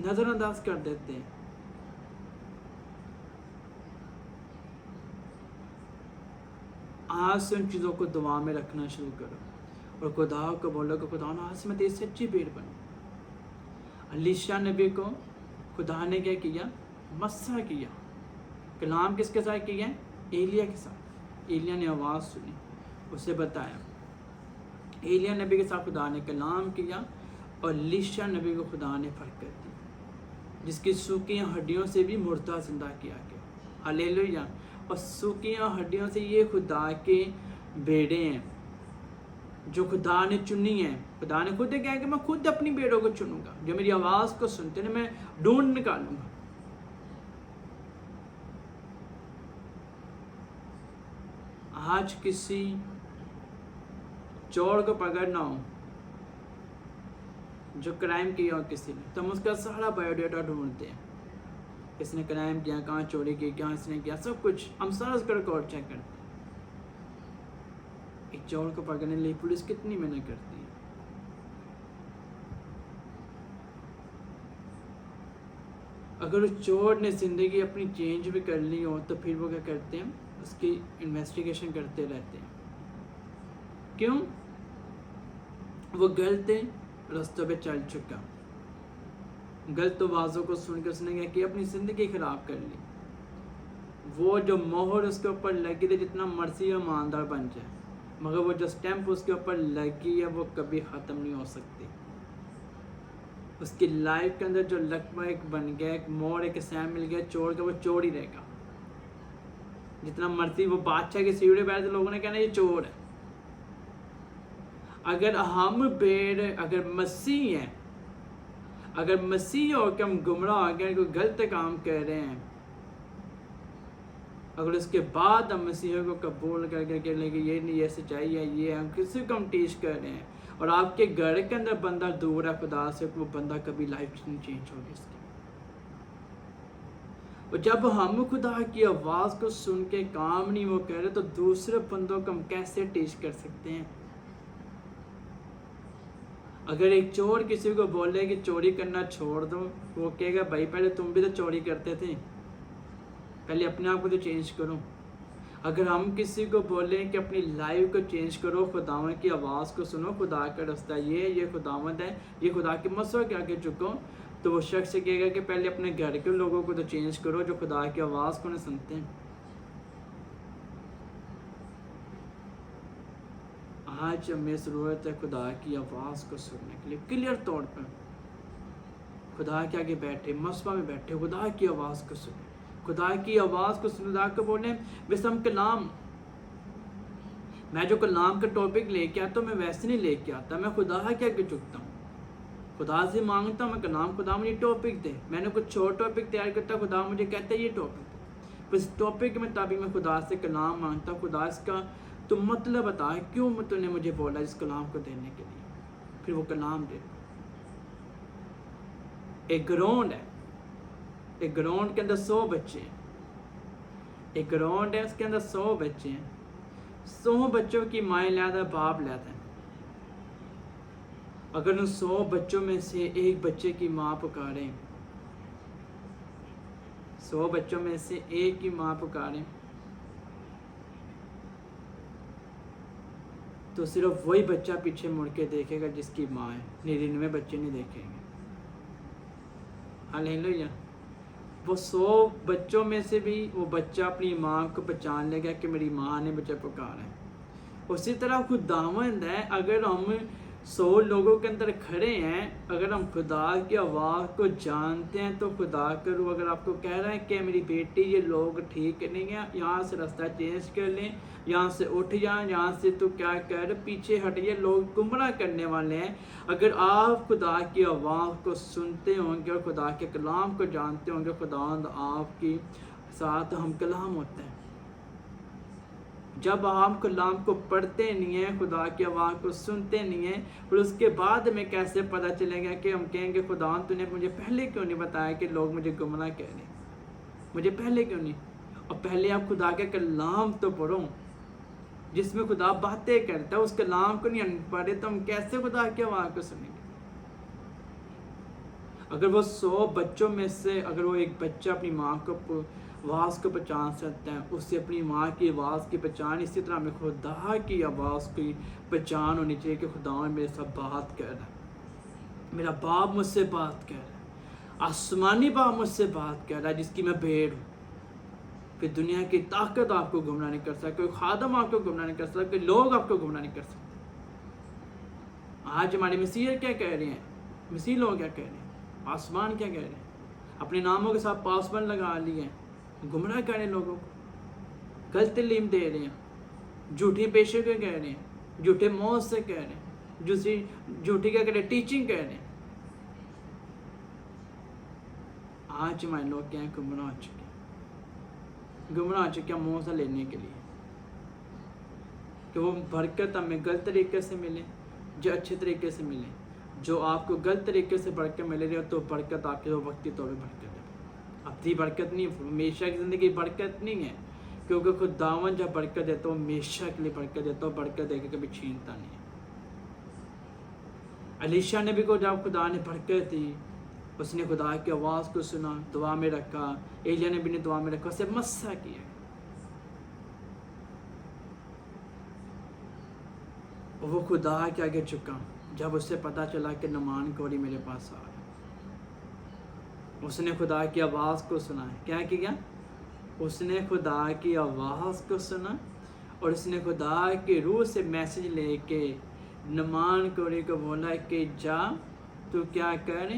نظر انداز کر دیتے ہیں۔ آج سے ان چیزوں کو دعا میں رکھنا شروع کرو، اور خدا کو بولو کہ خدا آج سے میں تیری سچی بھیڑ بنوں۔ علیشا نبی کو خدا نے کیا کیا، مسا کیا۔ کلام کس کے ساتھ کیا؟ ایلیا کے ساتھ۔ ایلیا نے آواز سنی، اسے بتایا۔ ایلیا نبی کے ساتھ خدا نے کلام کیا، اور علیشا نبی کو خدا نے برکت دی، جس کی سوکھی ہڈیوں سے بھی مردہ زندہ کیا گیا۔ ہلیلویا۔ اور سوکھی ہڈیوں سے یہ خدا کے بیڑے ہیں جو خدا نے چنی ہیں۔ خدا نے خود کہا کہ میں خود اپنی بیڑوں کو چنوں گا، جو میری آواز کو سنتے ہیں میں ڈھونڈ نکالوں گا۔ آج کسی چور کو پکڑنا ہو جو کرائم کیا ہو کسی نے، تو ہم اس کا سارا بایو ڈیٹا ڈھونڈتے ہیں، اس نے کرائم کیا، کہاں چوری کی، کہاں اس نے کیا، سب کچھ ہم سارا اس کا ریکارڈ چیک کرتے ہیں۔ ایک چور کو پکڑنے کے لیے پولیس کتنی محنت کرتی ہے۔ اگر اس چور نے زندگی اپنی چینج بھی کر لی ہو تو پھر وہ کیا کرتے ہیں، اس کی انویسٹیگیشن کرتے رہتے ہیں۔ کیوں؟ وہ غلط رستوں پہ چل چکا، غلط آوازوں کو سن کے اس نے کیا کہ اپنی زندگی خراب کر لی۔ وہ جو مہر اس کے اوپر لگی تھی، جتنا مرضی وہ ایماندار بن جائے، مگر وہ جو سٹیمپ اس کے اوپر لگی ہے وہ کبھی ختم نہیں ہو سکتی۔ اس کی لائف کے اندر جو لقبہ ایک بن گیا، ایک مور، ایک سیم مل گیا چور کا، وہ چور ہی رہے گا۔ جتنا مرضی وہ بادشاہ کے سیڑھے پہ آئے، لوگوں نے کہنا یہ چور ہے۔ اگر ہم اگر مسیح ہیں، اگر مسیح ہو کہ ہم گمراہ ہو گئے، کوئی غلط کام کر رہے ہیں، اگر اس کے بعد ہم مسیح کو قبول کر کے لیں کہ یہ نہیں، یہ سچائی ہے، یہ ہم کسی کو ہم ٹیچ کر رہے ہیں، اور آپ کے گھر کے اندر بندہ دور ہے خدا سے، وہ بندہ کبھی لائف نہیں چینج ہوگی اس کی۔ اور جب ہم خدا کی آواز کو سن کے کام نہیں وہ کہہ رہے تو دوسرے بندوں کو ہم کیسے ٹیچ کر سکتے ہیں؟ اگر ایک چور کسی کو بولے کہ چوری کرنا چھوڑ دو، وہ کہے گا بھائی پہلے تم بھی تو چوری کرتے تھے، پہلے اپنے آپ کو تو چینج کرو۔ اگر ہم کسی کو بولیں کہ اپنی لائف کو چینج کرو، خداوند کی آواز کو سنو، خدا کا رستہ یہ خداوند ہے، یہ خدا کے مسئلہ کے آگے جھکو، تو وہ شخص کہے گا کہ پہلے اپنے گھر کے لوگوں کو تو چینج کرو جو خدا کی آواز کو نہیں سنتے ہیں۔ آج ہمیں ضرورت ہے خدا کی آواز کو سننے کے لیے، کلیئر طور پر خدا کے آگے بیٹھے، مسبہ میں بیٹھے، خدا کی آواز کو سنیں، خدا کی آواز کو سنیں، خدا کو بولیں بسم کلام۔ میں جو کلام کا ٹاپک لے کے آتا ہوں میں ویسے نہیں لے کے آتا، میں خدا کے آگے جھکتا ہوں، خدا سے مانگتا ہوں میں کلام، خدا مجھے ٹاپک دے، میں نے کچھ اور ٹاپک تیار کرتا، خدا مجھے کہتا ہے یہ ٹاپک دے، اس ٹاپک کے مطابق میں خدا سے کلام مانگتا ہوں، خدا اس کا تو مطلب بتا کیوں تو نے مجھے بولا اس کلام کو دینے کے لیے، پھر وہ کلام دے۔ ایک گراؤنڈ ہے، ایک گراؤنڈ کے اندر 100 بچے ہیں، ایک گراؤنڈ ہے اس کے اندر 100 بچے ہیں، 100 بچوں کی مائیں لیتا ہے، باپ لیتا ہے۔ اگر ان 100 بچوں میں سے ایک بچے کی ماں پکارے، 100 بچوں میں سے ایک کی ماں پکارے تو صرف وہی بچہ پیچھے مڑ کے دیکھے گا جس کی ماں ہے، 99 بچے نہیں دیکھیں گے۔ ہلیلویا۔ وہ 100 بچوں میں سے بھی وہ بچہ اپنی ماں کو پہچان لے گا کہ میری ماں نے مجھے پکارا ہے۔ اسی طرح خداوند ہے، اگر ہم 100 لوگوں کے اندر کھڑے ہیں، اگر ہم خدا کی آواز کو جانتے ہیں تو خدا کرو اگر آپ کو کہہ رہا ہے کہ میری بیٹی یہ لوگ ٹھیک نہیں ہیں، یہاں سے رستہ چینج کر لیں، یہاں سے اٹھ جائیں، یہاں سے تو کیا کر پیچھے ہٹیے، لوگ گمراہ کرنے والے ہیں۔ اگر آپ خدا کی آواز کو سنتے ہوں گے اور خدا کے کلام کو جانتے ہوں گے، خداوند آپ کی ساتھ ہم کلام ہوتے ہیں۔ جب ہم کلام کو پڑھتے نہیں ہیں، خدا کی آواز کو سنتے نہیں ہیں، پھر اس کے بعد ہمیں کیسے پتہ چلے گا کہ ہم کہیں گے خداوند تو نے مجھے پہلے کیوں نہیں بتایا کہ لوگ مجھے گمراہ کہہ رہے ہیں، مجھے پہلے کیوں نہیں؟ اور پہلے آپ خدا کے کلام تو پڑھو جس میں خدا باتیں کرتا ہے، اس کلام کو نہیں پڑھے تو ہم کیسے خدا کی آواز کو سنیں گے؟ اگر وہ 100 بچوں میں سے اگر وہ ایک بچہ اپنی ماں کو آواز کو پہچان سکتا ہے، اس سے اپنی ماں کی آواز کی پہچان، اسی طرح ہمیں خدا کی آواز کی پہچان ہونی چاہیے کہ خدا میرے ساتھ بات کر رہا ہے، میرا باپ مجھ سے بات کر رہا ہے، آسمانی باپ مجھ سے بات کر رہا ہے جس کی میں بھیڑ ہوں۔ پھر دنیا کی طاقت آپ کو گمراہ نہیں کر سکتا، کوئی خادم آپ کو گمراہ نہیں کر سکتا، کوئی لوگ آپ کو گمراہ نہیں کر سکتے۔ آج ہمارے مسیح کیا کہہ رہے ہیں؟ مسیح لوگ کیا کہہ رہے ہیں؟ آسمان کیا کہہ رہے ہیں؟ اپنے ناموں کے ساتھ پاسبند لگا لیے ہیں، گمراہ کر رہے ہیں، لوگوں کو غلط تعلیم دے رہے ہیں، جھوٹی پیشے کو کہہ رہے ہیں، جھوٹے موت سے کہہ رہے ہیں، جھوٹی کیا کہہ رہے ہیں، ٹیچنگ کہہ رہے ہیں۔ آج ہمارے لوگ کیا ہیں؟ گمراہ ہو چکے ہیں، گمراہ ہو چکے ہیں موضوع لینے کے لیے کہ وہ برکت ہمیں غلط طریقے سے ملے، جو اچھے طریقے سے ملے۔ جو آپ کو غلط طریقے سے برکت مل رہی ہے تو برکت آپ کے وقتی طور پہ برکت ہے، اپنی برکت نہیں، ہمیشہ کی زندگی برکت نہیں ہے، کیونکہ خداوند جب برکت دیتا ہے تو ہمیشہ کے لیے برکت دیتا ہے، برکت دے کے کبھی چھینتا نہیں ہے۔ علیشا نبی کو جب خدا نے برکت دی، اس نے خدا کی آواز کو سنا، دعا میں رکھا، ایلیاہ نبی نے دعا میں رکھا، اسے مسح کیا، وہ خدا کے آگے جھکا جب اسے پتا چلا کہ نعمان کوری میرے پاس آ رہا۔ اس نے خدا کی آواز کو سنا، کیا کیا؟ اس نے خدا کی آواز کو سنا اور اس نے خدا کی روح سے میسج لے کے نعمان کوری کو بولا کہ جا تو کیا کر،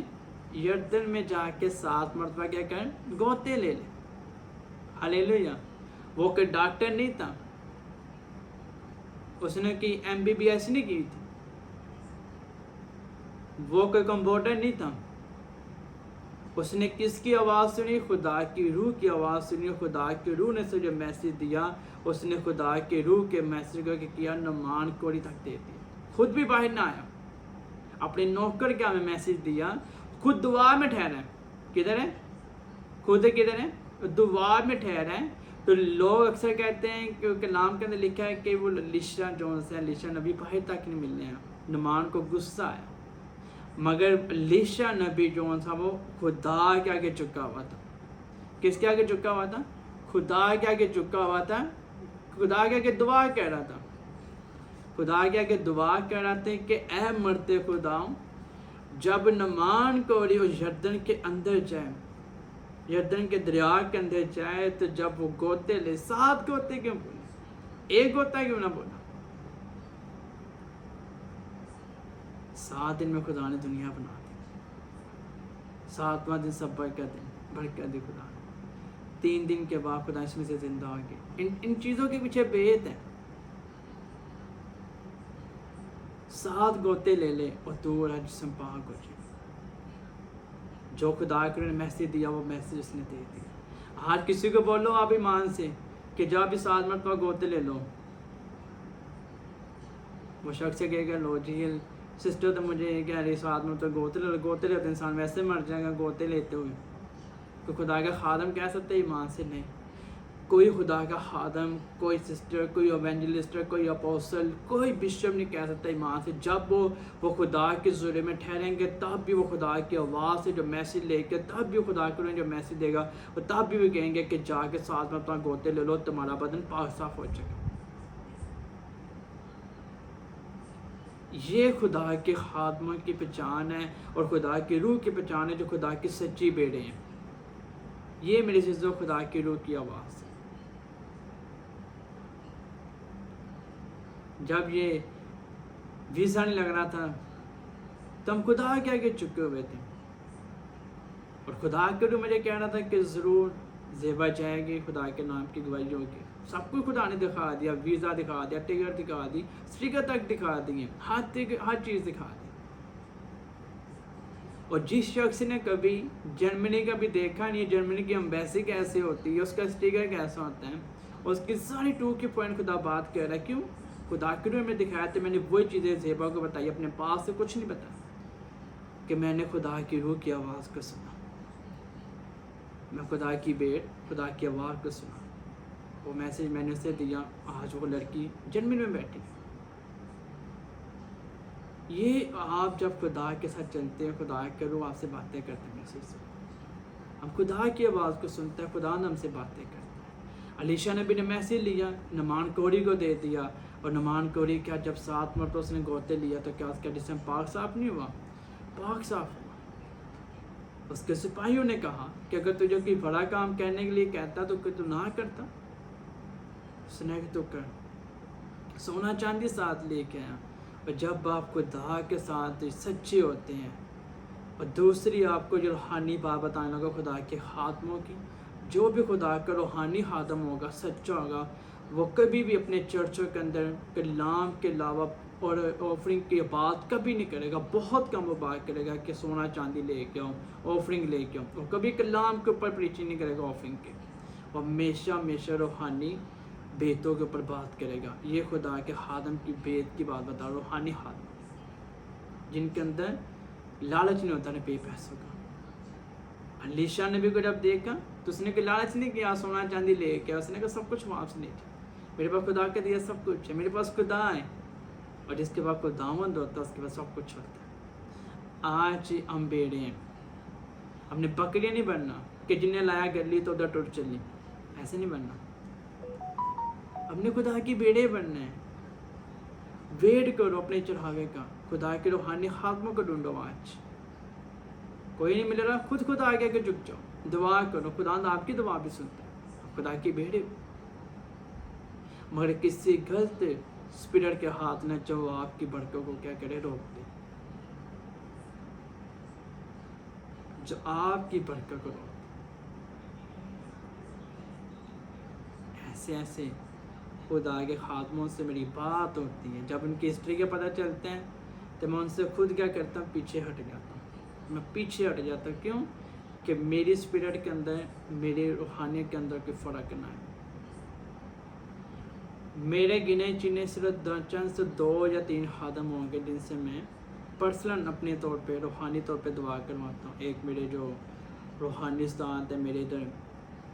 یردن میں جا کے 7 مرتبہ کیا کر، گوتے لے لے۔ ہلیلویا۔ وہ کوئی ڈاکٹر نہیں تھا، اس نے کی MBBS نہیں کی تھی، وہ کوئی کمپیوٹر نہیں تھا، اس نے کس کی آواز سنی؟ خدا کی روح کی آواز سنی، خدا کی روح نے اسے جو میسج دیا، اس نے خدا کے روح کے میسج کو کیا، نعمان کوری تک دے دیا، خود بھی باہر نہ آیا، اپنے نوکر کے ہمیں میسج دیا، خود دعا میں ٹھہرا ہے، کدھر ہے؟ خود کدھر ہے؟ دعا میں ٹھہرا ہے. تو لوگ اکثر کہتے ہیں کہ کلام کے اندر لکھا ہے کہ وہ لیشا جو ہے لیشا نبی باہر تک نہیں ملنے ہیں. نعمان کو غصہ آیا مگر لیشا نبی جو تھا وہ خدا کے آگے چکا ہوا تھا. کس کے آگے چکا ہوا تھا؟ خدا کے آگے چکا ہوا تھا. خدا کے آگے دعا کہہ رہا تھا. خدا کے آگے دعا کہہ رہا تھا کہ اے مرتے خدا، جب نعمان کو یردن کے اندر جائے، یردن کے دریا کے اندر جائے، تو جب وہ گوتے لے، 7 گوتے کیوں بولے؟ 1 گوتا کیوں نہ بولا؟ 7 دن میں خدا نے دنیا بنا دی. 7واں دن سب برکت دی خدا نے. 3 دن کے بعد خدا اس میں سے زندہ ہو گئے. ان چیزوں کے پیچھے بیت ہے. 7 گوتے لے لے اور دور ہے جسم پاک ہو جائے. جو خدا کے نے میسج دیا وہ میسج اس نے دے دیا. آج کسی کو بولو آپ ایمان سے کہ جا بھی 7 مرتبہ گوتے لے لو، وہ شخص سے کہے گا لو جی سسٹر تو مجھے یہ کہہ رہی 7 مرتبہ گوتے لے لو. گوتے لیتے انسان ویسے مر جائے گا گوتے لیتے ہوئے. تو خدا کا خادم کہہ سکتے ایمان سے؟ نہیں. کوئی خدا کا خادم، کوئی سسٹر، کوئی ایونجلسٹ، کوئی اپوسل، کوئی بشپ نہیں کہہ سکتا ایمان سے. جب وہ خدا کے ذریعے میں ٹھہریں گے تب بھی وہ خدا کی آواز سے جو میسج لے کے تب بھی خدا کو جو میسج دے گا وہ تب بھی وہ کہیں گے کہ جا کے 7 مرتبہ گوتے لے لو، تمہارا بدن پاک صاف ہو جائے گا. یہ خدا کے خادموں کی پہچان ہے اور خدا کی روح کی پہچان ہے جو خدا کی سچی بیٹے ہیں. یہ میری عزیزو خدا کی روح کی آواز ہے. جب یہ ویزا نہیں لگ رہا تھا تو ہم خدا کے آگے چکے ہوئے تھے اور خدا کے روح مجھے کہہ رہا تھا کہ ضرور زیبا جائے گی، خدا کے نام کی گواہی ہوگی. سب کو خدا نے دکھا دیا، ویزا دکھا دیا، ٹکٹ دکھا دی، اسٹیکر تک دکھا دیے، ہر چیز دکھا دی. اور جس شخص نے کبھی جرمنی کا بھی دیکھا نہیں، جرمنی کی امبیسی کیسے ہوتی ہے، اس کا اسٹیکر کیسا ہوتا ہے، اور اس کی ساری ٹو کی پوائنٹ خدا بات کر رہا ہے. کیوں؟ خدا کے روح میں دکھایا تو میں نے وہی چیزیں زیبا کو بتائی، اپنے پاس سے کچھ نہیں بتایا کہ میں نے خدا کی روح کی آواز کو سنا، میں خدا کی بیٹ خدا کی آواز کو سنا. وہ میسج میں نے اسے دیا. آج وہ لڑکی جرمنی میں بیٹھی. یہ آپ جب خدا کے ساتھ چلتے ہیں، خدا کے روح آپ سے باتیں کرتے ہیں. محسوس ہم خدا کی آواز کو سنتے ہیں، خدا نے ہم سے باتیں کرتے ہیں. علیشا نبی نے میسج لیا، نعمان کوڑی کو دے دیا، اور نعمان کوڑی کیا جب 7 مرتبہ اس نے گوتے لیا تو کیا اس کا جسم پاک صاف نہیں ہوا؟ پاک صاف ہوا. اس کے سپاہیوں نے کہا کہ اگر تجھے کوئی بڑا کام کرنے کے لیے کہتا تو کہ تو نہ کرتا. اس نے کہ تو کر. سونا چاندی ساتھ لے کے آیا. اور جب آپ خدا کے ساتھ سچے ہوتے ہیں، اور دوسری آپ کو جو روحانی بات بتانے لگا خدا کے خاتموں کی، جو بھی خدا کا روحانی خاتم ہوگا، سچا ہوگا، وہ کبھی بھی اپنے چرچوں کے اندر کلام کے علاوہ اور آفرنگ کی بات کبھی نہیں کرے گا. بہت کم وہ بات کرے گا کہ سونا چاندی لے کے آؤں، آفرنگ لے کے آؤں. وہ کبھی کلام کے اوپر پریچنگ نہیں کرے گا آفرنگ کے. وہ ہمیشہ روحانی بیتوں کے اوپر بات کرے گا. یہ خدا کے خادم کی بیت کی بات بتا، روحانی خادم جن کے اندر لالچ نہیں ہوتا، بے پیسوں کا. علیشا نبی کو جب دیکھا تو اس نے کہ لالچ نہیں کیا سونا چاندی لے کے، اس نے کہا سب کچھ واپس لے جا. میرے پاس خدا کے دیا سب کچھ ہے، میرے پاس خدا ہے، اور جس کے پاس خداوند ہوتا ہے اس کے پاس سب کچھ ہوتا ہے. آج ہم بیڑے ہیں. ہم نے بکریاں نہیں بننا کہ جنہیں لایا کر لی تو ادھر ٹوٹ چلی، ایسے نہیں بننا. ہم نے خدا کی بیڑے بننا ہے. ویٹ کرو اپنے چڑھاوے کا. خدا کے روحانی خاتموں کو ڈھونڈو. آج کوئی نہیں ملے رہا، خود خدا آگے کے جھک جاؤ، دعا کرو. خدا آپ کی دعا بھی سنتا ہے. خدا کی بیڑے مگر کسی غلط اسپرٹ کے ہاتھ نہ جو آپ کی برکتوں کو کیا کرے، روک دے. جو آپ کی برکت کو روک دے. ایسے خدا کے خادموں سے میری بات ہوتی ہے. جب ان کی ہسٹری کے پتہ چلتے ہیں تو میں ان سے خود کیا کرتا ہوں، پیچھے ہٹ جاتا ہوں. میں پیچھے ہٹ جاتا ہوں. کیوں؟ کہ میری اسپرٹ کے اندر، میری روحانیت کے اندر کوئی فرق نہ ہے. میرے گنے چنے صرف چند سے 2 یا 3 خادم ہوں گے جن سے میں پرسنل اپنے طور پہ روحانی طور پہ دعا کرواتا ہوں. ایک میرے جو روحانی استاد ہیں، میرے ادھر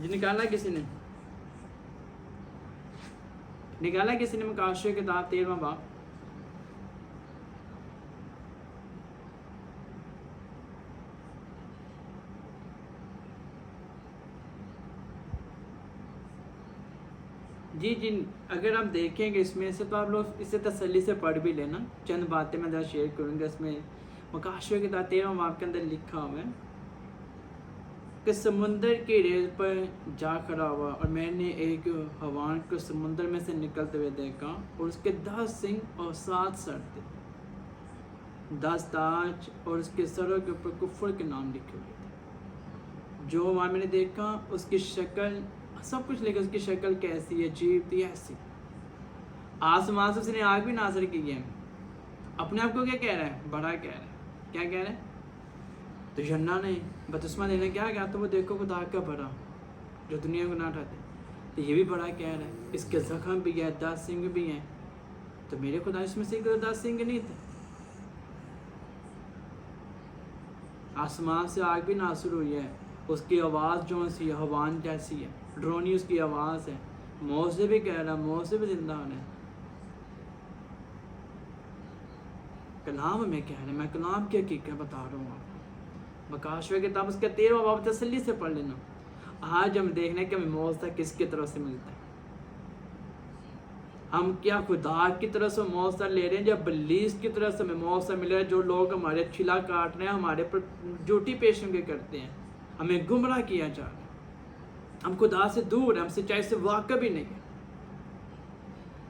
جی نکالا کسی نے مکاشفہ کتاب 13واں باب. جی اگر آپ دیکھیں گے اس میں سے تو آپ لوگ اسے تسلی سے پڑھ بھی لینا. چند باتیں میں ذرا شیئر کروں گا. اس میں مکاشفہ کتاب 13واں باب کے اندر لکھا ہوا ہے کہ سمندر کی ریل پر جا کھڑا ہوا اور میں نے ایک حیوان کو سمندر میں سے نکلتے ہوئے دیکھا اور اس کے 10 سنگ اور 7 سر تھے، 10 تاج اور اس کے سروں کے اوپر کفر کے نام لکھے ہوئے تھے. جو حیوان میں نے دیکھا اس کی شکل سب کچھ لکھا، اس کی شکل کیسی عجیب تھی ایسی. آسمان سے اس نے آگ بھی نازل کی ہے. اپنے آپ کو کیا کہہ رہا ہے؟ بڑا کہہ رہا ہے. کیا کہہ رہا ہے؟ تو یوحنا نے بپتسمہ دینے کیا کہا تو وہ دیکھو خدا کا بڑا جو دنیا کو نہ اٹھاتے. تو یہ بھی بڑا کہہ رہا ہے. اس کے زخم بھی ہے، 10 سنگ بھی ہیں. تو میرے خدا اس میں سے 10 سنگ نہیں تھے. آسمان سے آگ بھی نازل ہوئی ہے. اس کی آواز جو سی حیوان جیسی ہے، ڈرونی اس کی آواز ہے. موت سے بھی کہہ رہا، موت سے بھی زندہ ہونا ہے. کلام میں کہہ رہا ہے، میں کلام کی حقیقت بتا رہا ہوں آپ کو. مکاشفہ کتاب اس کا 13واں باب تسلی سے پڑھ لینا. آج ہم دیکھنے کہ ہمیں موت کس کی طرف سے ملتا ہے. ہم کیا خدا کی طرف سے موت لے رہے ہیں یا ابلیس کی طرف سے ہمیں موت مل رہا ہے؟ جو لوگ ہمارے چھلا کاٹ رہے ہیں، ہمارے پر جھوٹی پیشنگوئی کرتے ہیں، ہمیں گمراہ کیا جا رہا ہے. ہم خدا سے دور ہیں، ہم سچائی سے واقف بھی نہیں ہیں.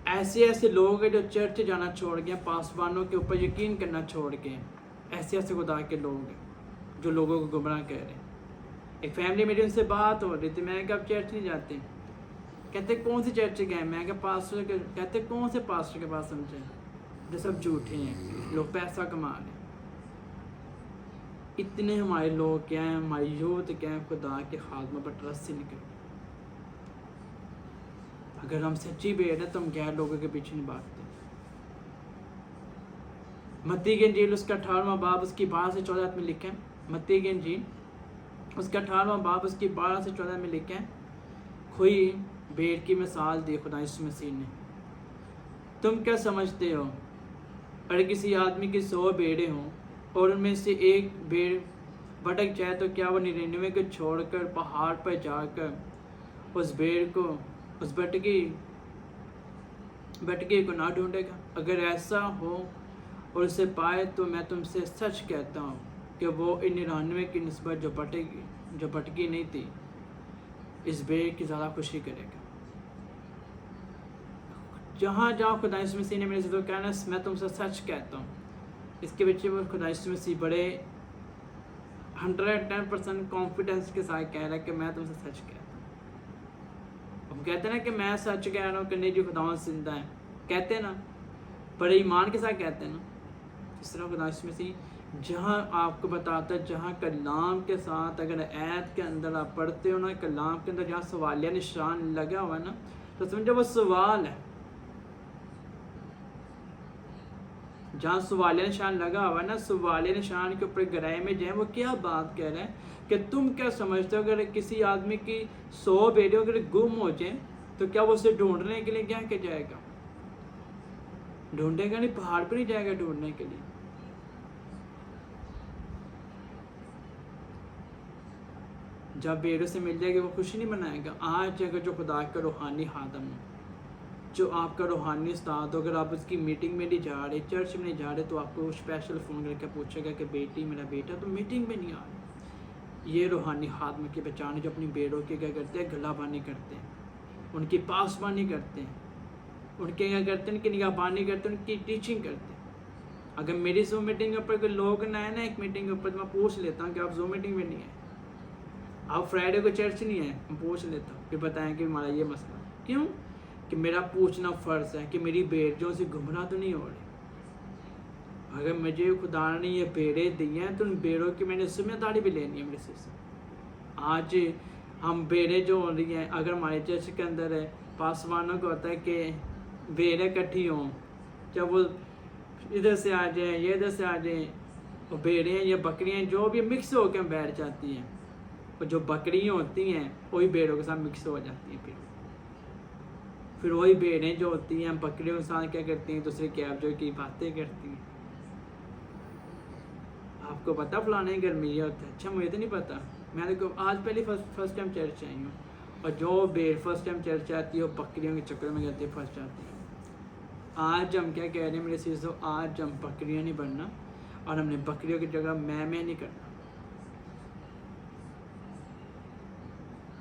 ایسے لوگ ہیں جو چرچ جانا چھوڑ گئے، پاسبانوں کے اوپر یقین کرنا چھوڑ گئے. ایسے خدا کے لوگ ہیں جو لوگوں کو گمراہ کر رہے ہیں. ایک فیملی میری ان سے بات ہو رہی تھی. میں کہا آپ چرچ نہیں جاتے؟ کہتے کون سی چرچ گئے؟ میں کہا پاسٹر کے. کہتے کون سے پاسٹر کے پاس سمجھے؟ جو سب جھوٹے ہیں، لوگ پیسہ کما رہے ہیں. اتنے ہمارے لوگ کیا ہیں، ہماری یوتھ کیا ہے خدا کے خاتمہ پر ٹرسٹ سے نکل. اگر ہم سچی بیٹ ہے تو ہم غیر لوگوں کے پیچھے نہیں بھاگتے. متی کی انجیل اس کا 18واں باب اس کی 12 سے 14 میں لکھا ہے. متی کی انجیل اس کا 18واں باب اس کی 12 سے 14 میں لکھا ہے. کھوئی بھیڑ کی مثال دی خدا یسوع مسیح نے. تم کیا سمجھتے ہو اگر کسی آدمی کی 100 بھیڑیں ہوں اور ان میں سے ایک بھیڑ بھٹک جائے تو کیا وہ 99 کو چھوڑ کر پہاڑ پر جا کر اس بھیڑ کو، اس بھٹکی کو نہ ڈھونڈے گا؟ اگر ایسا ہو اور اسے پائے تو میں تم سے سچ کہتا ہوں کہ وہ ان 99 کی نسبت جو بھٹکی نہیں تھی، اس بھیڑ کی زیادہ خوشی کرے گا. جہاں جاؤ خدا یسوع مسیح نے میرے سے تو کہنا میں تم سے سچ کہتا ہوں. اس کے پیچھے وہ خدا یسوع مسیح بڑے 110% کانفیڈنس کے ساتھ کہہ رہا ہے کہ میں تم سے سچ کہتا ہوں. ہم کہتے ہیں نا کہ میں سچ کہہ رہا ہوں کہ نہیں جو خداوند زندہ ہے، کہتے ہیں نا، بڑے ایمان کے ساتھ کہتے ہیں نا. اس طرح خدا یسوع مسیح جہاں آپ کو بتاتا ہے، جہاں کلام کے ساتھ اگر آیت کے اندر آپ پڑھتے ہو نا، کلام کے اندر جہاں سوالیہ نشان لگا ہوا ہے نا، تو سمجھو وہ سوال ہے. جہاں سوالیہ نشان لگا ہوا ہے نا، سوالیہ نشان کے اوپر گہرائی میں جائیں وہ کیا بات کہہ رہے ہیں کہ تم کیا سمجھتے ہو اگر کسی آدمی کی 100 بیٹے اگر گم ہو جائیں تو کیا وہ اسے ڈھونڈنے کے لیے کیا کہ جائے گا؟ ڈھونڈے گا نہیں، پہاڑ پہ نہیں جائے گا ڈھونڈنے کے لیے. جب بیڑوں سے مل جائے گی وہ خوشی نہیں منائے گا. آج اگر جو خدا کا روحانی خادم ہو، جو آپ کا روحانی استاد ہو، اگر آپ اس کی میٹنگ میں نہیں جا رہے، چرچ میں نہیں جا رہے، تو آپ کو اسپیشل فون کر کے پوچھے گا کہ بیٹی میرا بیٹا تو میٹنگ میں نہیں آ رہا. یہ روحانی خادم کی پہچان ہے جو اپنی بیڑوں کی کیا کرتے ہیں؟ گلا بانی کرتے ہیں، ان کی پاسبانی کرتے ہیں، ان کے کیا کرتے ہیں؟ ان کی نگہبانی کرتے ہیں، ان کی ٹیچنگ کرتے ہیں. اگر میری زوم میٹنگ کے اوپر کوئی لوگ نہ آئے نا ایک میٹنگ کے اوپر، تو میں پوچھ لیتا ہوں کہ آپ زوم میٹنگ میں نہیں آئے، آپ فرائیڈے کو چرچ نہیں آئے، میں پوچھ لیتا ہوں کہ بتائیں کہ ہمارا یہ مسئلہ ہے. کیوں کہ میرا پوچھنا فرض ہے کہ میری بیڑیوں سے گمراہ تو نہیں ہو رہی. اگر مجھے خدا نے یہ بیڑیں دی ہیں تو ان بیڑوں کی میں نے ذمہ داری بھی لینی ہے میرے سے. آج ہم بیڑیں جو ہو رہی ہیں، اگر ہمارے چرچ کے اندر ہے، پاسبانوں کو ہوتا ہے کہ بیڑیں اکٹھی ہوں، جب وہ ادھر سے آ جائیں یہ ادھر سے آ جائیں، وہ بیڑیں یا بکریاں جو بھی مکس ہو کے بیٹھ جاتی ہیں. اور جو بکریاں ہوتی ہیں وہی بھیڑوں کے ساتھ مکس ہو جاتی ہیں، پھر وہی بھیڑیں جو ہوتی ہیں بکریوں کے ساتھ کیا کرتی ہیں، دوسرے کیب جو کی باتیں کرتی ہیں. آپ کو پتہ فلانے گھر میں یہ ہوتا ہے؟ اچھا مجھے تو نہیں پتا، میں تو آج پہلی فرسٹ ٹائم چرچ آئی ہوں. اور جو بھیڑ فرسٹ ٹائم چرچ آتی ہے وہ بکریوں کے چکر میں جاتی ہے فرسٹ آتی ہے. آج ہم کیا کہہ رہے ہیں میرے سیزوں، آج ہم بکریاں نہیں بننا اور ہم نے بکریوں کی جگہ میں نہیں کرنا.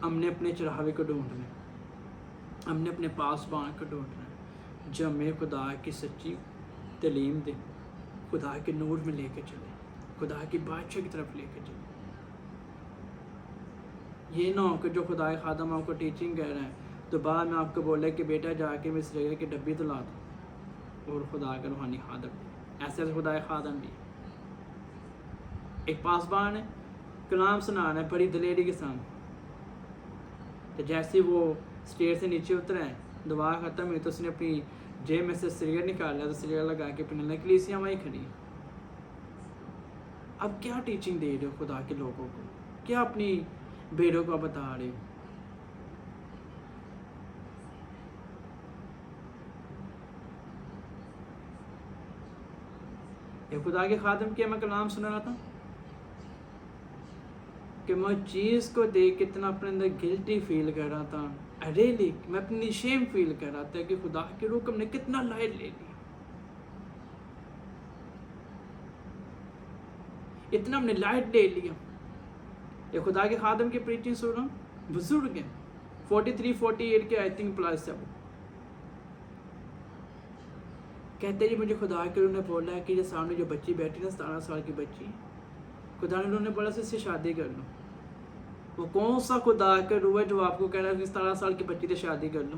ہم نے اپنے چراہے کو ڈھونڈنا ہے، ہم نے اپنے پاسبان کو ڈھونڈنا ہے جو ہمیں خدا کی سچی تعلیم دے، خدا کے نور میں لے کے چلے، خدا کی بادشاہ کی طرف لے کے چلے. یہ نہ ہو کہ جو خدا خادم آپ کو ٹیچنگ کہہ رہا ہے تو بعد میں آپ کو بولے کہ بیٹا جا کے میں اس جگہ کی ڈبی تو لا دو، اور خدا کا روحانی خادم ایسے خدا خادم بھی ایک پاسبان ہے، کلام سنا رہا ہے بڑی دلیری کے ساتھ. تو جیسے وہ اسٹیئر سے نیچے اترا ہے، دعا ختم ہوئی تو اس نے اپنی جیب میں سے سگریٹ نکالا تو سگریٹ لگا کے پینے لگا. کلیسیاں وہیں کھڑی. اب کیا ٹیچنگ دے رہے ہو خدا کے لوگوں کو؟ کیا اپنی بھیڑوں کو بتا رہے ہو؟ یہ خدا کے خادم کیا میں کلام سنا رہا تھا کہ میں چیز کو دیکھ کے اتنا اپنے اندر گلٹی فیل کر رہا تھا. ریلی میں اپنی شیم فیل کر رہا تھا کہ خدا کے حکم نے کتنا لائٹ لے لیا، اتنا ہم نے لائٹ لے لیا. یہ خدا کے خادم کی پریچنگ سن رہا ہوں، بزرگ ہیں 43-48 کے آئی تھنک پلس ہے. وہ کہتے جی مجھے خدا کے انہوں نے بولا ہے کہ یہ سامنے جو بچی بیٹھی نا 17 سال کی بچی، خدا نے انہوں نے بولا سے شادی کر لو. وہ کون سا خدا کا روح ہے جو آپ کو کہہ رہا ہے کہ 17 سال کی بچی سے شادی کر لو؟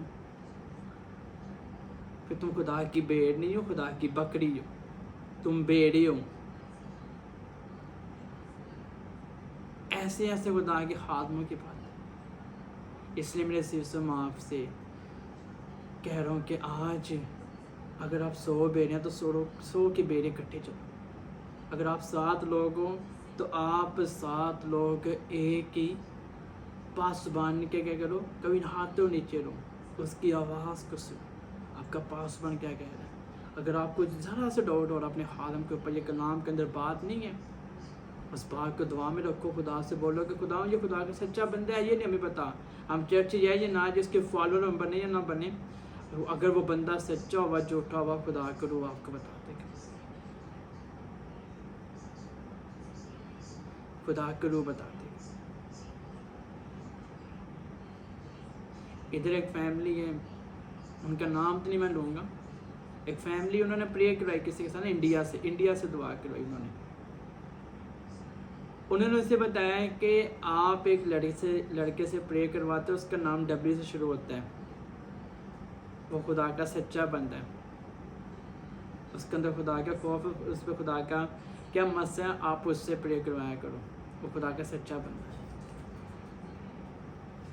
کہ تم خدا کی بھیڑ نہیں ہو، خدا کی بکری ہو، تم بھیڑی ہو. ایسے ایسے خدا کے خادموں کی بات ہے. اس لیے میرے سیسوں میں آپ سے کہہ رہا ہوں کہ آج اگر آپ 100 بھیڑیں ہیں تو 100 کی بھیڑیں اکٹھے چلو. اگر آپ 7 لوگ ہوں تو آپ 7 لوگ ایک ہی پاسبان کے کیا کرو، کبھی ہاتھوں نیچے رہو، اس کی آواز کو سنو. آپ کا پاسبان کیا کہہ رہا ہے؟ اگر آپ کو ذرا سے ڈاؤٹ اور اپنے خادم کے اوپر یہ کلام کے اندر بات نہیں ہے، اس بات کو دعا میں رکھو، خدا سے بولو کہ خدا یہ خدا کا سچا بندہ ہے، یہ نہیں ہمیں پتا ہم چرچ جائیں یا نہ جس کے فالوور ہم بنے یا نہ بنے. اگر وہ بندہ سچا ہوا جھوٹا ہوا خدا کرو آپ کو بتا دے گا، خدا کرو بتا دے گا. ادھر ایک فیملی ہے، ان کا نام تو نہیں میں لوں گا. ایک فیملی انہوں نے پریئر کروائی کسی کے ساتھ انڈیا سے دعا کروائی. انہوں نے اسے بتایا ہے کہ آپ ایک لڑکے سے پریئر کرواتے ہیں، اس کا نام ڈبلیو سے شروع ہوتا ہے، وہ خدا کا سچا بندہ ہے، اس کے اندر خدا کا خوف ہے، اس پہ خدا کا کیا مسئلہ ہے، آپ اس سے پریئر کروایا کرو، وہ خدا کا سچا بندہ ہے.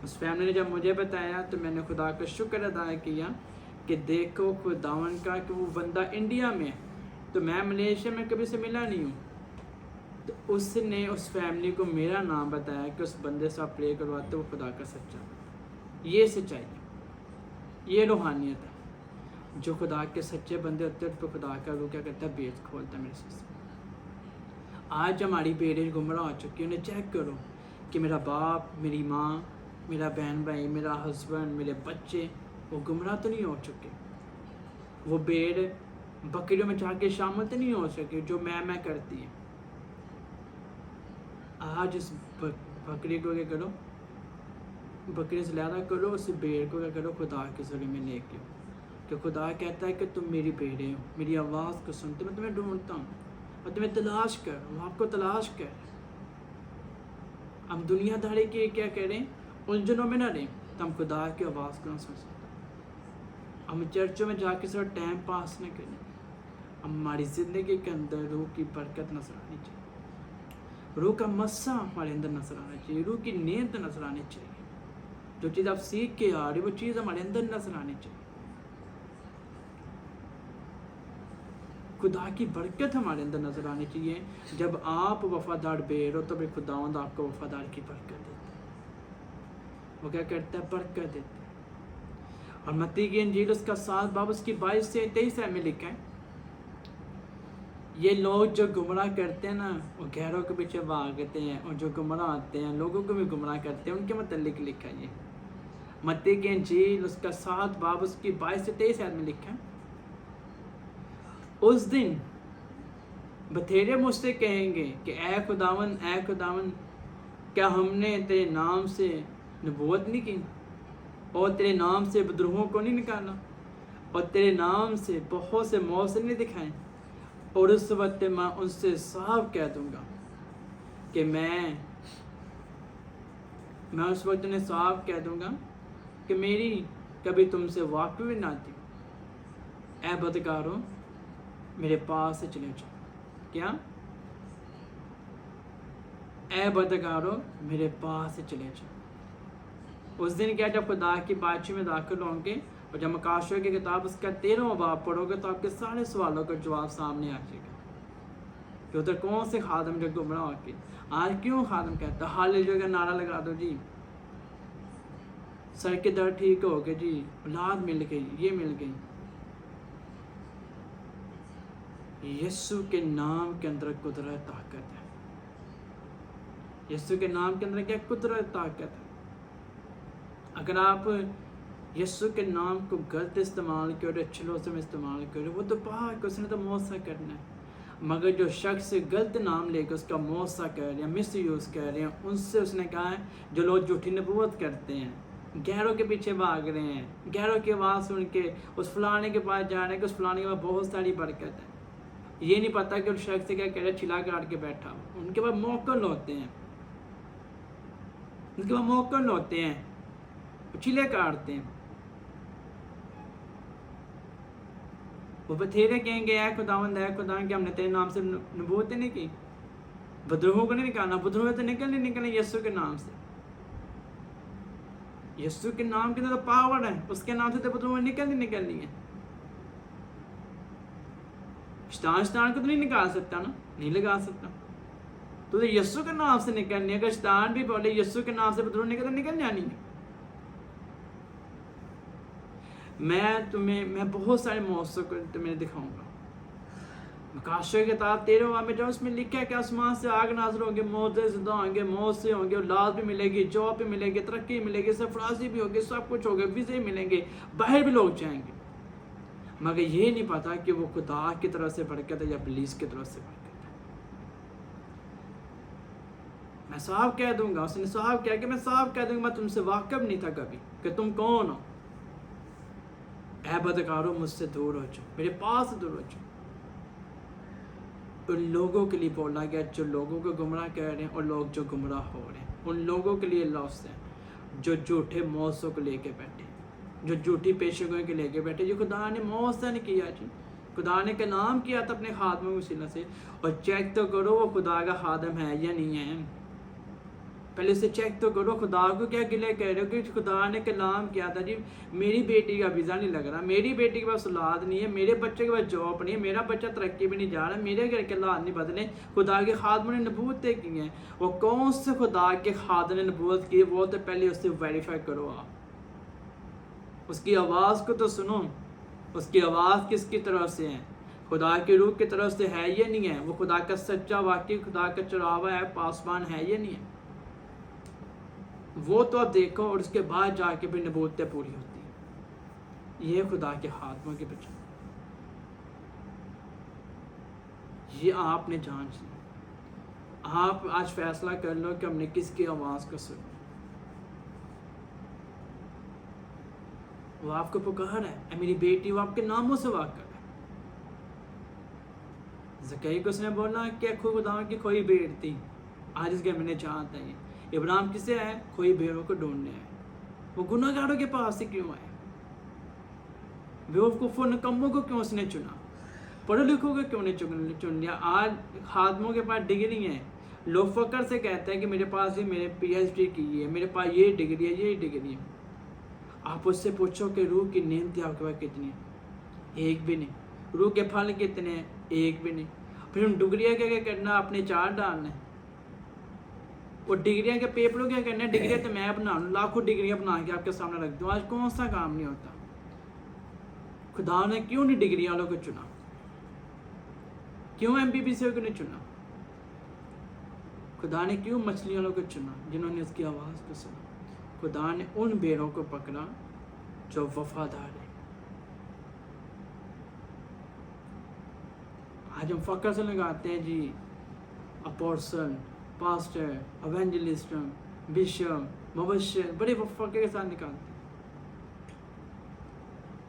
اس فیملی نے جب مجھے بتایا تو میں نے خدا کا شکر ادا کیا کہ دیکھو خداون کا کہ وہ بندہ انڈیا میں ہے، تو میں ملیشیا میں کبھی سے ملا نہیں ہوں. تو اس نے اس فیملی کو میرا نام بتایا کہ اس بندے سے آپ پرے کرواتے وہ خدا کا سچا. یہ سچائی ہے، یہ روحانیت ہے. جو خدا کے سچے بندے ہوتے ہیں اس پہ خدا کا روح کیا کرتا ہے، بیت کھولتا ہے. میرے سے آج ہماری بیٹے گمراہ ہو چکی ہیں، انہیں چیک کرو کہ میرا باپ، میری ماں، میرا بہن بھائی، میرا ہسبینڈ، میرے بچے وہ گمراہ تو نہیں ہو چکے، وہ بھیڑ بکریوں میں جا کے شامل تو نہیں ہو سکے جو میں کرتی ہے. آج اس بکری کو کیا کرو، بکری سے لہذا کرو، اس بھیڑ کو کیا کرو، خدا کے ذریعے میں لے کے. کہ خدا کہتا ہے کہ تم میری بھیڑیں ہو، میری آواز کو سنتے، میں تمہیں ڈھونڈتا ہوں اور تمہیں تلاش کر، وہ آپ کو تلاش کر. ہم دنیا داری کے کیا کہہ رہے ہیں، الجھنوں میں نہ رہیں تو ہم خدا کی آواز کو نہ سن سکتے. ہم چرچوں میں جا کے صرف ٹائم پاس نہ کریں، ہماری زندگی کے اندر روح کی برکت نظر آنی چاہیے، روح کا مسا ہمارے اندر نظر آنا چاہیے، روح کی نیند نظر آنی چاہیے. جو چیز آپ سیکھ کے آ رہے وہ چیز ہمارے اندر نظر آنی چاہیے. خدا کی برکت ہمارے اندر نظر آنی چاہیے. جب آپ وفادار بھیڑ ہو تو پھر خداوند آپ کو وفادار کی برکت دیتا ہے. وہ کیا کرتا ہے؟ برکت دیتا ہے۔ اور متی کی انجیل اس کا 7 باب اس کی 22 سے 23 میں لکھا ہے، یہ لوگ جو گمراہ کرتے ہیں نا، وہ غیروں کے پیچھے بھاگتے ہیں، اور جو گمراہ آتے ہیں لوگوں کو بھی گمراہ کرتے ہیں، ان کے متعلق لکھا ہے۔ یہ متی کی انجیل اس کا 7 باب اس کی 22 سے 23 میں لکھا ہے، اس دن بتھیرے مجھ سے کہیں گے کہ اے خداوند کیا ہم نے تیرے نام سے نبوت نہیں کی، اور تیرے نام سے بدروہوں کو نہیں نکالا، اور تیرے نام سے بہت سے موجزے نہیں دکھائے؟ اور اس وقت میں ان سے صاف کہہ دوں گا کہ میں اس وقت انہیں صاف کہہ دوں گا کہ میری کبھی تم سے واقف بھی نہ تھی۔ اے بدکارو میرے پاس سے چلے جاؤ۔ کیا؟ اے بدکارو میرے پاس سے چلے جاؤ۔ اس دن کیا، جب خدا کی بادشاہی میں داخل ہوں گے، اور جب مکاشوہ کی کتاب اس کا 13واں باب پڑھو گے تو آپ کے سارے سوالوں کا جواب سامنے آ جائے گا کہ ادھر کون سے خادم جو گمراہ ہو کے آج کیوں خادم کہتا ہے ہاللیلویہ کا نعرہ لگا دو جی، سر کے درد ٹھیک ہو گئے جی، اولاد مل گئی، یہ مل گئی۔ یسوع کے نام کے اندر قدرت طاقت ہے۔ یسوع کے نام کے اندر کیا قدرت طاقت ہے۔ اگر آپ یسوع کے نام کو غلط استعمال کرو، اچھے لوگوں میں استعمال کرو، وہ تو پاک، اس نے تو موسیٰ کرنا ہے۔ مگر جو شخص غلط نام لے کے اس کا موسیٰ کر رہے ہیں، مس یوز کر رہے ہیں، ان سے اس نے کہا ہے جو لوگ جھوٹی نبوت کرتے ہیں، غیروں کے پیچھے بھاگ رہے ہیں، غیروں کی آواز سن کے اس فلانے کے پاس جا رہے ہیں کہ اس فلانے کے پاس بہت ساری برکت ہے، یہ نہیں پتا کہ اس شخص سے کیا کہہ رہے، چھلا کاٹ کے بیٹھا ہو۔ ان کے پاس موکل ہوتے ہیں، ان کے پاس موکل ہوتے ہیں، چھلے کاٹتے ہیں۔ وہ بتھیرے کہیں گے اے خداوند کہ ہم نے تیرے نام سے نبوت نہیں کی، بدروہوں کو نہیں نکالنا، بدروہ تو نکلنے یسوع کے نام سے۔ یسوع کے نام کے اندر تو پاور ہے، اس کے نام سے تو بدروہ نکلنی ہے۔ شیطان کو تو نہیں نکال سکتا نا، نہیں لگا سکتا، تو یسوع کے نام سے نکلنی ہے۔ اگر شیطان بھی بولے یسوع کے نام سے بدروہ نکل جانی ہے۔ میں بہت سارے موضوع کو تمہیں دکھاؤں گا۔ مکاشوہ کی کتاب 13 میں جب اس میں لکھا ہے کہ آسمان سے آگ نازل ہوں گے، موت زندہ ہوں گے، موت سے ہوں گے، اولاد بھی ملے گی، جاب بھی ملے گی، ترقی ملے گی، سرفرازی بھی ہوگی، سب کچھ ہوگا، ویزے ملیں گے، باہر بھی لوگ جائیں گے، مگر یہ نہیں پتا کہ وہ خدا کی طرف سے برکت ہے یا ابلیس کی طرف سے برکت ہے۔ میں صاف کہہ دوں گا، اس نے صاف کہا کہ میں صاف کہہ دوں گا، میں تم سے واقف نہیں تھا کبھی کہ تم کون ہو۔ اے بدکارو مجھ سے دور ہو جاؤ، میرے پاس دور ہو جاؤ۔ ان لوگوں کے لیے بولا گیا جو لوگوں کو گمراہ کر رہے ہیں، اور لوگ جو گمراہ ہو رہے ہیں، ان لوگوں کے لیے لفظ ہے جو جھوٹے موضوع کو لے کے بیٹھے، جو جھوٹی پیشگوئی کے لے کے بیٹھے، جو خدا نے موضوع نے کیا جی، خدا نے کلام کیا تھا اپنے خادموں کی وسیلہ سے، اور چیک تو کرو وہ خدا کا خادم ہے یا نہیں ہے۔ پہلے اسے چیک تو کرو، خدا کو کیا گلے کہہ رہے ہو کہ خدا نے کلام کیا تھا جی میری بیٹی کا ویزا نہیں لگ رہا، میری بیٹی کے پاس اولاد نہیں ہے، میرے بچے کے پاس جاب نہیں ہے، میرا بچہ ترقی بھی نہیں جا رہا، میرے گھر کے حالات نہیں بدلے۔ خدا کے خادموں نے نبوتیں کی ہیں، وہ کون سے خدا کے خادم نے نبوت کی، وہ تو پہلے اس سے ویریفائی کرو۔ آپ اس کی آواز کو تو سنو، اس کی آواز کس کی طرف سے ہے، خدا کی روح کی طرف سے ہے یا نہیں ہے، وہ خدا کا سچا واقعی خدا کا چراغا ہے، پاسبان ہے یا نہیں ہے، وہ تو اب دیکھو، اور اس کے بعد جا کے بھی نبوتیں پوری ہوتی ہیں۔ یہ خدا کے خادموں کے بچے، یہ آپ نے جانچ لی۔ آپ آج فیصلہ کر لو کہ ہم نے کس کی آواز کو سنا۔ وہ آپ کو پکار ہے، اے میری بیٹی، وہ آپ کے ناموں سے واقف ہے۔ زکریا کو اس نے بولا کہ خدا کی کوئی بھیڑ تھی، آج اس کے میں نے جانتا ہے۔ ابراہیم کسے آئے؟ کوئی بھیڑوں کو ڈھونڈنے آئے۔ وہ گناہ گاروں کے پاس سے کیوں آئے؟ بیوقوفوں نکموں کو کیوں اس نے چنا؟ پڑھے لکھوں کو کیوں نہیں چن لیا؟ آج خادموں کے پاس ڈگری ہیں، لوگ فخر سے کہتے ہیں کہ میرے پاس یہ میرے پی ایچ ڈی کی ہے، میرے پاس یہ ڈگری ہے، یہ ڈگری ہے۔ آپ اس سے پوچھو کہ روح کی نعمتیں آپ کے پاس کتنی ہیں؟ ایک بھی نہیں۔ روح کے پھل کتنے ہیں؟ ایک بھی نہیں۔ پھر ہم ڈگریاں کیا کرنا؟ اپنے چار ڈالنا ہے، وہ ڈگریاں کے پیپروں کیا کرنا ہے، ڈگریاں تو میں بنا لوں، لاکھوں ڈگریاں بنا کے آپ کے سامنے رکھ دوں، آج کون سا کام نہیں ہوتا؟ خدا نے کیوں نہیں ڈگری والوں کو چنا؟ کیوں ایم بی بی سی کو نہیں چنا؟ خدا نے کیوں مچھلی والوں کو چنا جنہوں نے اس کی آواز کو سنا؟ خدا نے ان بیڑوں کو پکڑا جو وفادار ہے۔ آج ہم فخر سے لگاتے ہیں جی اپوسٹل، پاسٹر، ایونجلسٹ، بشپ، مبشر، بڑے فخر کے ساتھ نکالتے ہیں،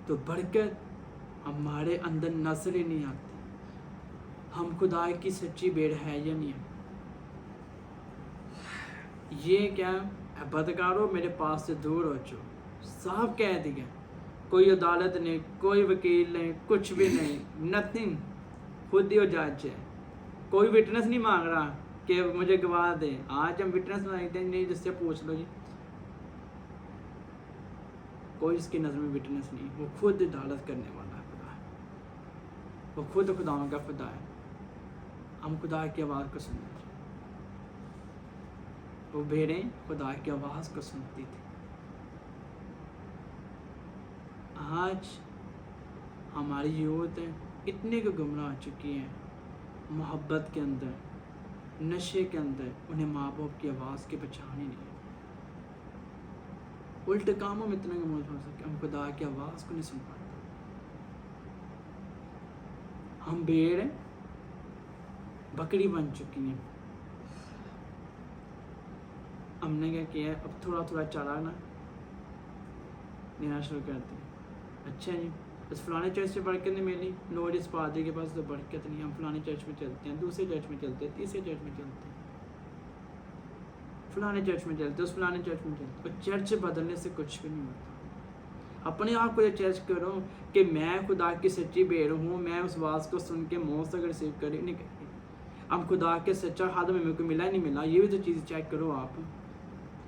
تو برکت ہمارے اندر نظر ہی نہیں آتی۔ ہم خدا کی سچی بھیڑ ہے یا نہیں ہے؟ یہ کیا بدکارو میرے پاس سے دور ہو جو، صاحب کہہ دیا، کوئی عدالت نہیں، کوئی وکیل نہیں، کچھ بھی نہیں، نتھنگ، خود ہی وہ جج ہے، کوئی وٹنس نہیں مانگ رہا کہ مجھے گواہ دے۔ آج ہم وٹنس مانگتے ہیں، نہیں جس سے پوچھ لو جی، کوئی اس کی نظر میں وٹنس نہیں، وہ خود عدالت کرنے والا خدا ہے، وہ خود خداؤں کا خدا ہے۔ ہم خدا کی آواز کو سننا چاہیے۔ وہ بھیڑیں خدا کی آواز کو سنتی تھی۔ آج ہماری یوتھ اتنے کو گمراہ ہو چکی ہیں، محبت کے اندر، نشے کے اندر، انہیں ماں باپ کی آواز کی پہچان ہی نہیں ہے، الٹے کاموں میں اتنے گمراہ ہو سکے، ہم خدا کی آواز کو نہیں سن پاتے۔ ہم بھیڑ بکری بن چکی ہیں۔ ہم نے کیا کیا ہے، اب تھوڑا تھوڑا چارہ نا دینا شروع کر دیا۔ اچھا جی، بس فلانے چرچ سے برکت نہیں ملی، لوڈ اس پادری کے پاس تو برکت نہیں، ہم فلانے چرچ میں چلتے ہیں، دوسرے چرچ میں چلتے ہیں، تیسرے چرچ میں چلتے ہیں، فلانے چرچ میں چلتے ہیں، اس فلانے چرچ میں چلتے ہیں۔ اور چرچ بدلنے سے کچھ بھی نہیں ہوتا۔ اپنے آپ کو یہ چرچ کرو کہ میں خدا کی سچی بھیڑ ہوں، میں اس آواز کو سن کے منہ سے ریسیو کری نہیں کرتی۔ اب خدا کے سچا خادم میرے کو ملا نہیں ملا، یہ بھی تو چیز چیک کرو آپ۔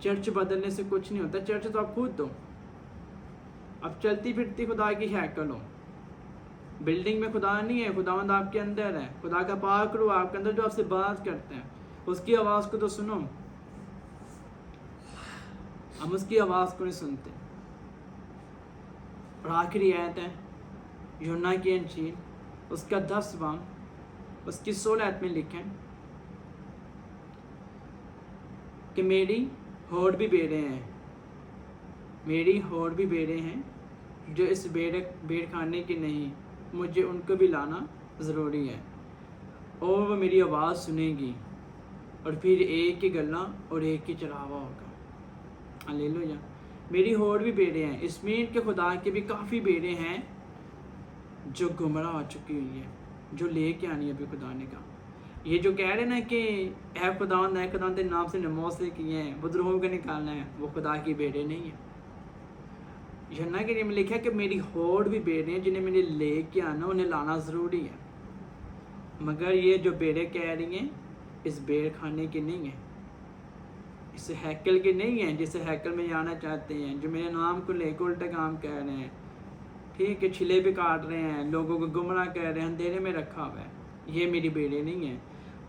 چرچ بدلنے سے کچھ نہیں ہوتا، چرچ تو آپ خود دو۔ اب چلتی پھرتی خدا کی ہیکل ہو، بلڈنگ میں خدا نہیں ہے، خداوند آپ کے اندر ہے، خدا کا پاک روح آپ کے اندر جو آپ سے بات کرتے ہیں، اس کی آواز کو تو سنو۔ ہم اس کی آواز کو نہیں سنتے۔ اور آخری آیت ہے یوحنا کی انجیل، اس کا 10 باب، اس کی 16 آیت میں لکھیں کہ میری اور بھی بیڑیں ہیں، میری اور بھی بیڑیں ہیں جو اس بیڑ خانے کی نہیں، مجھے ان کو بھی لانا ضروری ہے، اور وہ میری آواز سنے گی، اور پھر ایک ہی گلا اور ایک ہی چراوا ہوگا۔ ہلیلویا۔ میری اور بھی بیڑیں ہیں، اس میں کے خدا کے بھی کافی بیڑیں ہیں جو گمراہ ہو چکی ہوئی ہیں، جو لے کے آنی ہے ابھی خدا نے کہا۔ یہ جو کہہ رہے نا کہ اے خداوند تیرے نام سے نموز کیے ہیں، بدروہوں کو نکالنا ہے، وہ خدا کی بیڑے نہیں ہیں۔ یوحنا کے میں لکھا کہ میری ہوڑ بھی بیڑے ہیں جنہیں میں نے لے کے آنا، انہیں لانا ضروری ہے، مگر یہ جو بیڑے کہہ رہی ہیں اس بیڑ خانے کی نہیں ہیں، اس ہیکل کی نہیں ہیں جسے ہیکل میں جانا چاہتے ہیں، جو میرے نام کو لے کے الٹا کام کہہ رہے ہیں، ٹھیک ہے، چھلے بھی کاٹ رہے ہیں، لوگوں کو گمراہ کہہ رہے ہیں، اندھیرے میں رکھا ہوا ہے۔ یہ میری بیڑے نہیں ہیں۔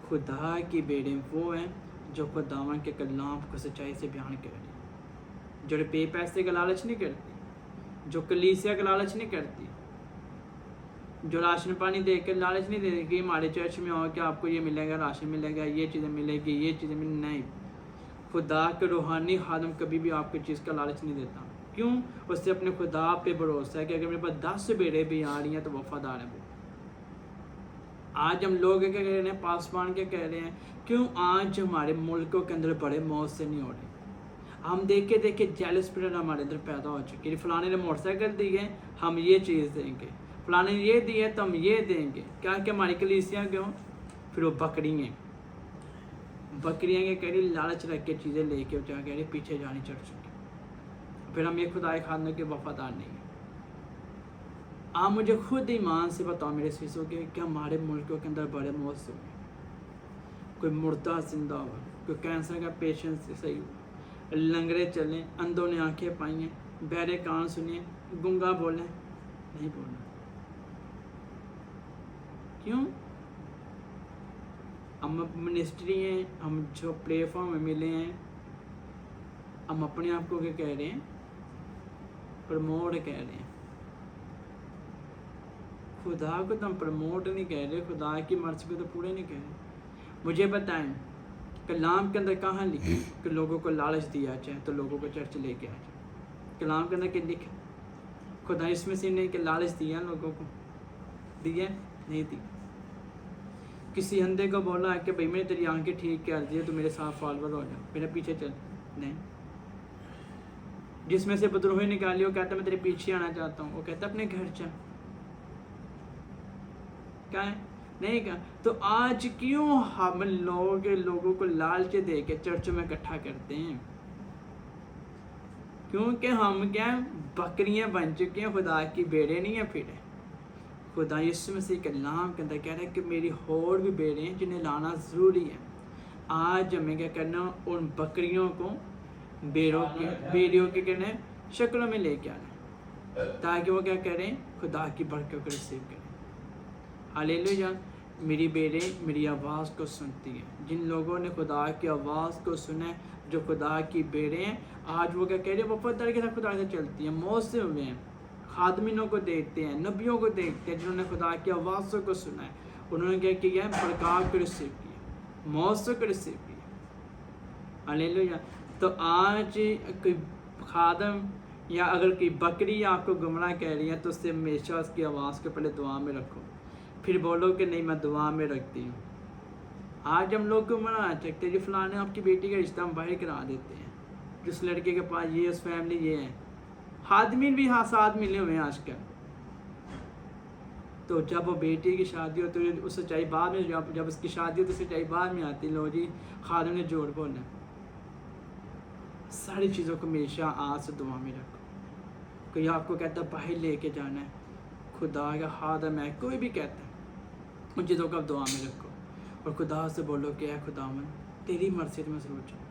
خدا کی بیڑیں وہ ہیں جو خداوند کے کلام کو سچائی سے بیان کر رہی ہیں، جو روپے پیسے کا لالچ نہیں کرتی، جو کلیسیا کا لالچ نہیں کرتی، جو راشن پانی دے کے لالچ نہیں دیتی کہ ہمارے چرچ میں ہو کہ آپ کو یہ ملے گا، راشن ملے گا، یہ چیزیں ملے گی، یہ چیزیں نہیں۔ خدا کے روحانی خادم کبھی بھی آپ کی چیز کا لالچ نہیں دیتا۔ کیوں؟ اس سے اپنے خدا پہ بھروسہ ہے کہ اگر میرے پاس 10 بیڑے بھی آ رہی ہیں تو وفادار ہیں وہ۔ آج ہم لوگ کیا کہہ رہے ہیں، پاسبان کیا کہہ رہے ہیں، کیوں آج ہمارے ملکوں کے اندر بڑے موت سے نہیں ہو رہے؟ ہم دیکھے جیلس اسپرٹ ہمارے اندر پیدا ہو چکی ہے۔ فلانے نے موٹر سائیکل دی ہے، ہم یہ چیز دیں گے، فلانے نے یہ دی ہے تو ہم یہ دیں گے، کیا کہ ہماری کلیسیاں کیوں؟ پھر وہ بکریاں کے کہہ رہی لالچ رکھ کے چیزیں لے کے جا کہہ رہی پیچھے جانی چڑھ چکی، پھر ہم یہ خدا خاندان کے وفادار نہیں ہیں۔ آپ مجھے خود ایمان سے بتاؤ میرے سیسوں کے کہ ہمارے ملکوں کے اندر بڑے موت سے ہوئے، کوئی مردہ زندہ ہوا، کوئی کینسر کا پیشنٹ صحیح ہوا، لنگڑے چلیں، اندھوں نے آنکھیں پائی ہیں، بہرے کان سنیں، گنگا بولیں، نہیں بولنا۔ کیوں؟ ہم منسٹری ہیں, ہم جو پلیٹ فارم میں ملے ہیں, ہم اپنے آپ کو کیا کہہ رہے ہیں, پروموٹ کہہ رہے ہیں. خدا کو تو ہم پروموٹ نہیں کہہ رہے, خدا کی مرضی کو تو پورے نہیں کہہ رہے. مجھے بتائیں کلام کے اندر کہاں لکھا کہ لوگوں کو لالچ دیا جائے تو لوگوں کو چرچ لے کے آ جائے؟ کلام کے اندر کیا لکھا؟ خدا اس میں سے نہیں کہ لالچ دیا لوگوں کو, دیا نہیں دیا. کسی اندھے کو بولا کہ بھائی میں تیری آنکھیں ٹھیک کر دی تو میرے ساتھ فالوور ہو جاؤ, میرے پیچھے چل, نہیں. جس میں سے بدروہی نکالی, وہ کہتا میں تیرے پیچھے آنا چاہتا ہوں, وہ کہتا اپنے گھر جا. کیا ہے؟ نہیں کہا. تو آج کیوں ہم لوگوں کو لالچ دے کے چرچوں میں اکٹھا کرتے ہیں؟ کیونکہ ہم کیا بکریاں بن چکے ہیں, خدا کی بیڑے نہیں ہیں پھر. خدا یسوع مسیح کے کلام کے اندر کہہ رہا ہے کہ میری اور بھی بیڑے ہیں جنہیں لانا ضروری ہے. آج ہمیں کیا کرنا, ان بکریوں کو بیڑیوں کے کہنے شکلوں میں لے کے آنا, تاکہ وہ کیا کریں, خدا کی برکت کو ریسیو کریں. ہلیلویا. میری بیڑے میری آواز کو سنتی ہیں. جن لوگوں نے خدا کی آواز کو سنا ہے, جو خدا کی بیڑے ہیں, آج وہ کیا کہہ رہے ہیں, وفاداری کے ساتھ خدا سے چلتی ہیں. موسے ہوئے ہیں, خادمینوں کو دیکھتے ہیں, نبیوں کو دیکھتے ہیں جنہوں نے خدا کی آواز کو سنا ہے. انہوں نے کیا کیا ہے, برکات کو ریسیو کیا, موسے کو ریسیو کیا. ہلیلویا. تو آج کوئی خادم یا اگر کوئی بکری آپ کو گمراہ کہہ رہی ہے تو اس سے ہمیشہ اس کی آواز کو پہلے دعا میں رکھو, پھر بولو کہ نہیں میں دعا میں رکھتی ہوں. آج ہم لوگ کو منع سکتے ہیں, جو فلاں نے آپ کی بیٹی کا رشتہ ہم باہر کرا دیتے ہیں, جس لڑکے کے پاس یہ اس فیملی یہ ہے. خادمین بھی ساتھ ملے ہوئے ہیں آج کل. تو جب وہ بیٹی کی شادی ہو تو اس سچائی بعد میں, جب اس کی شادی ہو تو سچائی بعد میں آتی. لو جی خادم نے جھوٹ بولا. ساری چیزوں کو ہمیشہ آج سے دعا میں رکھو. کوئی آپ کو کہتا ہے باہر لے کے جانا ہے, خدا کا خادم ہے, کوئی بھی کہتا ہے, ان چیزوں کو آپ دعا میں رکھو اور خدا سے بولو کہ اے خداوند تیری مرضی میں ضرور جاؤں.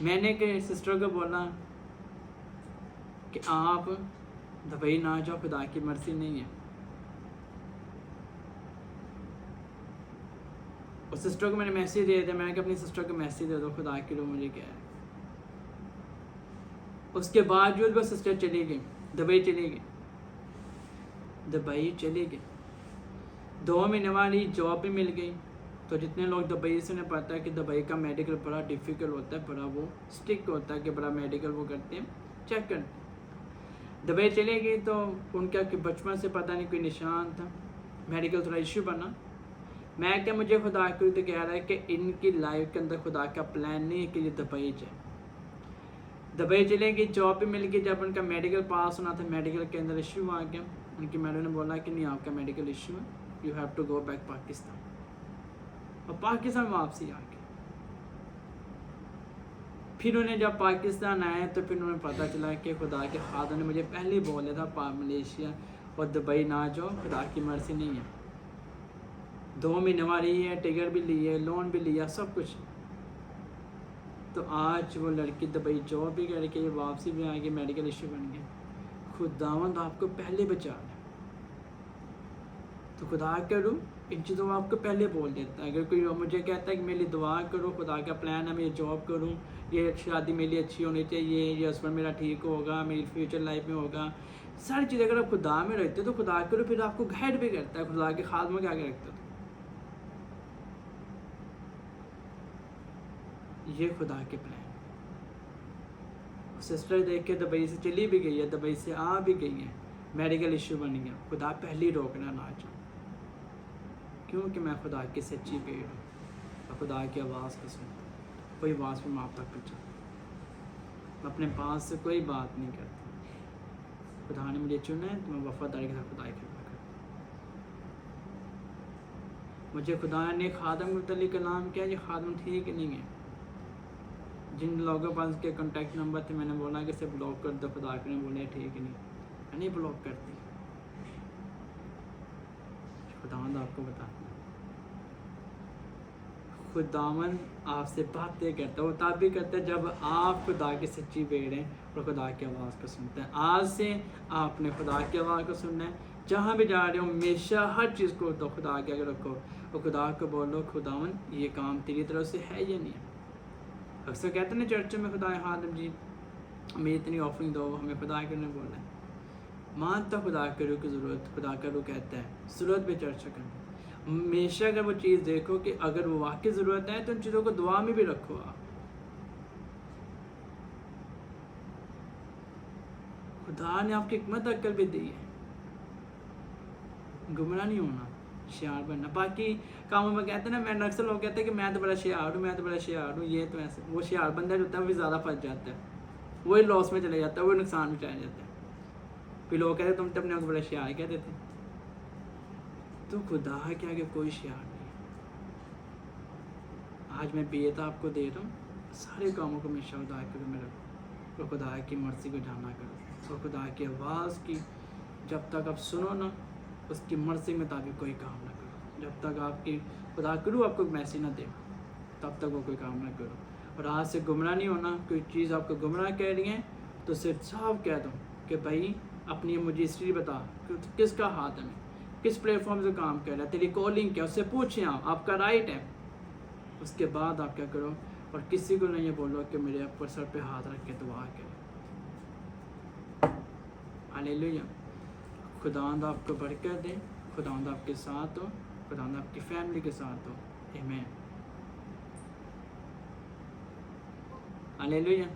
میں نے کہ سسٹر کو بولا کہ آپ دبئی نہ جاؤ, خدا کی مرضی نہیں ہے. اور سسٹر کو میں نے میسیج دے دیا, میں نے کہا اپنی سسٹر کو میسیج دے دو, خدا کے روح مجھے کیا ہے. اس کے باوجود وہ سسٹر چلی گئی, دبئی چلی گئی. دبئی چلی گئی, 2 مہینے والی جاب بھی مل گئی. تو جتنے لوگ دبئی سے انہیں پتہ ہے کہ دبئی کا میڈیکل بڑا ڈیفیکلٹ ہوتا ہے, بڑا وہ اسٹرکٹ ہوتا ہے کہ بڑا میڈیکل وہ کرتے ہیں, چیک کرتے ہیں. دبئی چلے گئی تو ان کا کہ بچپن سے پتہ نہیں کوئی نشان تھا, میڈیکل تھوڑا ایشو بنا. میں کہ مجھے خدا کو تو کہہ رہا ہے کہ ان کی لائف کے اندر خدا کا پلان نہیں ہے کہ یہ دبئی جائے. دبئی چلے گئی, جاب بھی مل گئی. جب ان کا میڈیکل پاس ہونا تھا, میڈیکل کے اندر ایشو آ گیا. ان کی میڈم نے بولا کہ نہیں آپ کا میڈیکل ایشو ہے, you have to go back Pakistan. اور پاکستان واپسی آ گئی. پھر انہیں جب پاکستان آئے تو پھر انہیں پتہ چلا کہ خدا کے خادم نے مجھے پہلے ہی بولا تھا ملیشیا اور دبئی نہ جاؤ, خدا کی مرضی نہیں ہے. 2 مہینے والی ہے, ٹکٹ بھی لی ہے, لون بھی لیا, سب کچھ. تو آج وہ لڑکی دبئی جاب بھی کر کے واپسی بھی آ گئی, میڈیکل ایشو بن گیا. خداوند آپ کو پہلے بچا لے. تو خدا کرو ان چیزوں کو آپ کو پہلے بول دیتا ہے. اگر کوئی مجھے کہتا ہے کہ میری دعا کرو, خدا کا پلان ہے میں یہ جاب کروں, یہ شادی میری اچھی ہونی چاہیے, یہ ہسبینڈ میرا ٹھیک ہوگا, میری فیوچر لائف میں ہوگا, ساری چیزیں اگر آپ خدا میں رہتے تو خدا کرو پھر آپ کو گائیڈ بھی کرتا ہے. خدا کے خادموں کے آگے رکھتا ہے. یہ خدا کے پلان. سسٹر دیکھ کے دبئی سے چلی بھی گئی ہے, دبئی سے آ بھی گئی ہے, میڈیکل ایشو بن گیا. خدا پہلی روکنا نہ چاہوں, کیونکہ میں خدا کی سچی بھیڑ ہوں اور خدا کی آواز کو سنتا ہوں. کوئی آواز میں آپ تک پہنچا, میں اپنے پاس سے کوئی بات نہیں کرتا. خدا نے مجھے چنا ہے تو میں وفاداری کے ساتھ خدا کی خدمت کرتا ہوں. مجھے خدا نے خادم کے متعلق کلام کیا, یہ خادم ٹھیک نہیں ہے. جن لوگوں کے پاس کے کانٹیکٹ نمبر تھے, میں نے بولا کہ اسے بلاک کر دو. خدا نے بولا ٹھیک نہیں, میں نہیں بلاک کرتی. خداوند آپ کو بتاتا ہوں, خداوند آپ سے باتیں کرتا ہے, وہ تب بھی کرتا ہے جب آپ خدا کی سچی بیڑ ہیں اور خدا کی آواز کو سنتے ہیں. آج سے آپ نے خدا کی آواز کو سننا ہے, جہاں بھی جا رہے ہو ہمیشہ ہر چیز کو تو خدا کے آگے رکھو اور خدا کو بولو خداون یہ کام تیری طرف سے ہے یا نہیں ہے. اکثر کہتے ہیں نا چرچوں میں خدا خادم جی ہمیں اتنی آفرنگ دو, ہمیں خدا کے نے بولا ہے. مانتا خدا کے روح کی ضرورت, خدا کا روح کہتا ہے ضرورت پہ چرچا کرنا. ہمیشہ اگر وہ چیز دیکھو کہ اگر وہ واقعی ضرورت ہے تو ان چیزوں کو دعا میں بھی رکھو. آپ خدا نے آپ کی حکمت عقل بھی دی ہے, گمراہ نہیں ہونا, ہوشیار بننا. باقی کاموں میں کہتے ہیں نا, میں اکثر لوگ کہتے ہیں کہ میں تو بڑا ہوشیار ہوں, میں تو بڑا ہوشیار ہوں, یہ تو ایسے. وہ ہوشیار بندہ جو ہوتا ہے وہ بھی زیادہ پھنس جاتا ہے, وہی لاس میں چلے جاتا ہے, وہی نقصان میں چلا جاتا ہے. پھر لوگ کہتے ہیں تم تو اپنے کو بڑا ہوشیار کہتے تھے. تو خدا کے آگے کوئی ہوشیار نہیں. آج میں بیت آپ کو دے رہا ہوں, سارے کاموں کو ہمیشہ خدا کے میں رکھو اور خدا کی مرضی کو جانا کرو. اور خدا کی آواز کی جب تک آپ سنو نا, اس کی مرضی کے مطابق کوئی کام نہ کرو. جب تک آپ کی خدا کرو آپ کو میسج نہ دے تب تک وہ کوئی کام نہ کرو. اور آج سے گمراہ نہیں ہونا. کوئی چیز آپ کو گمراہ کہہ رہی ہیں تو صرف صاف کہہ دو کہ بھائی اپنی مجھے ہسٹری بتا, کس کا ہاتھ ہے, کس پلیٹ فارم سے کام کر رہا ہے, تیری کالنگ کیا, اس سے پوچھیں. آپ کا رائٹ ہے. اس کے بعد آپ کیا کرو, اور کسی کو نہیں بولو کہ میرے اوپر سر پہ ہاتھ رکھ کے دعا کرے. ہاللیلویا. خداوند آپ کو برکت دے, خداوند آپ کے ساتھ ہو, خداوند آپ کی فیملی کے ساتھ ہو. آمین. ہاللیلویا.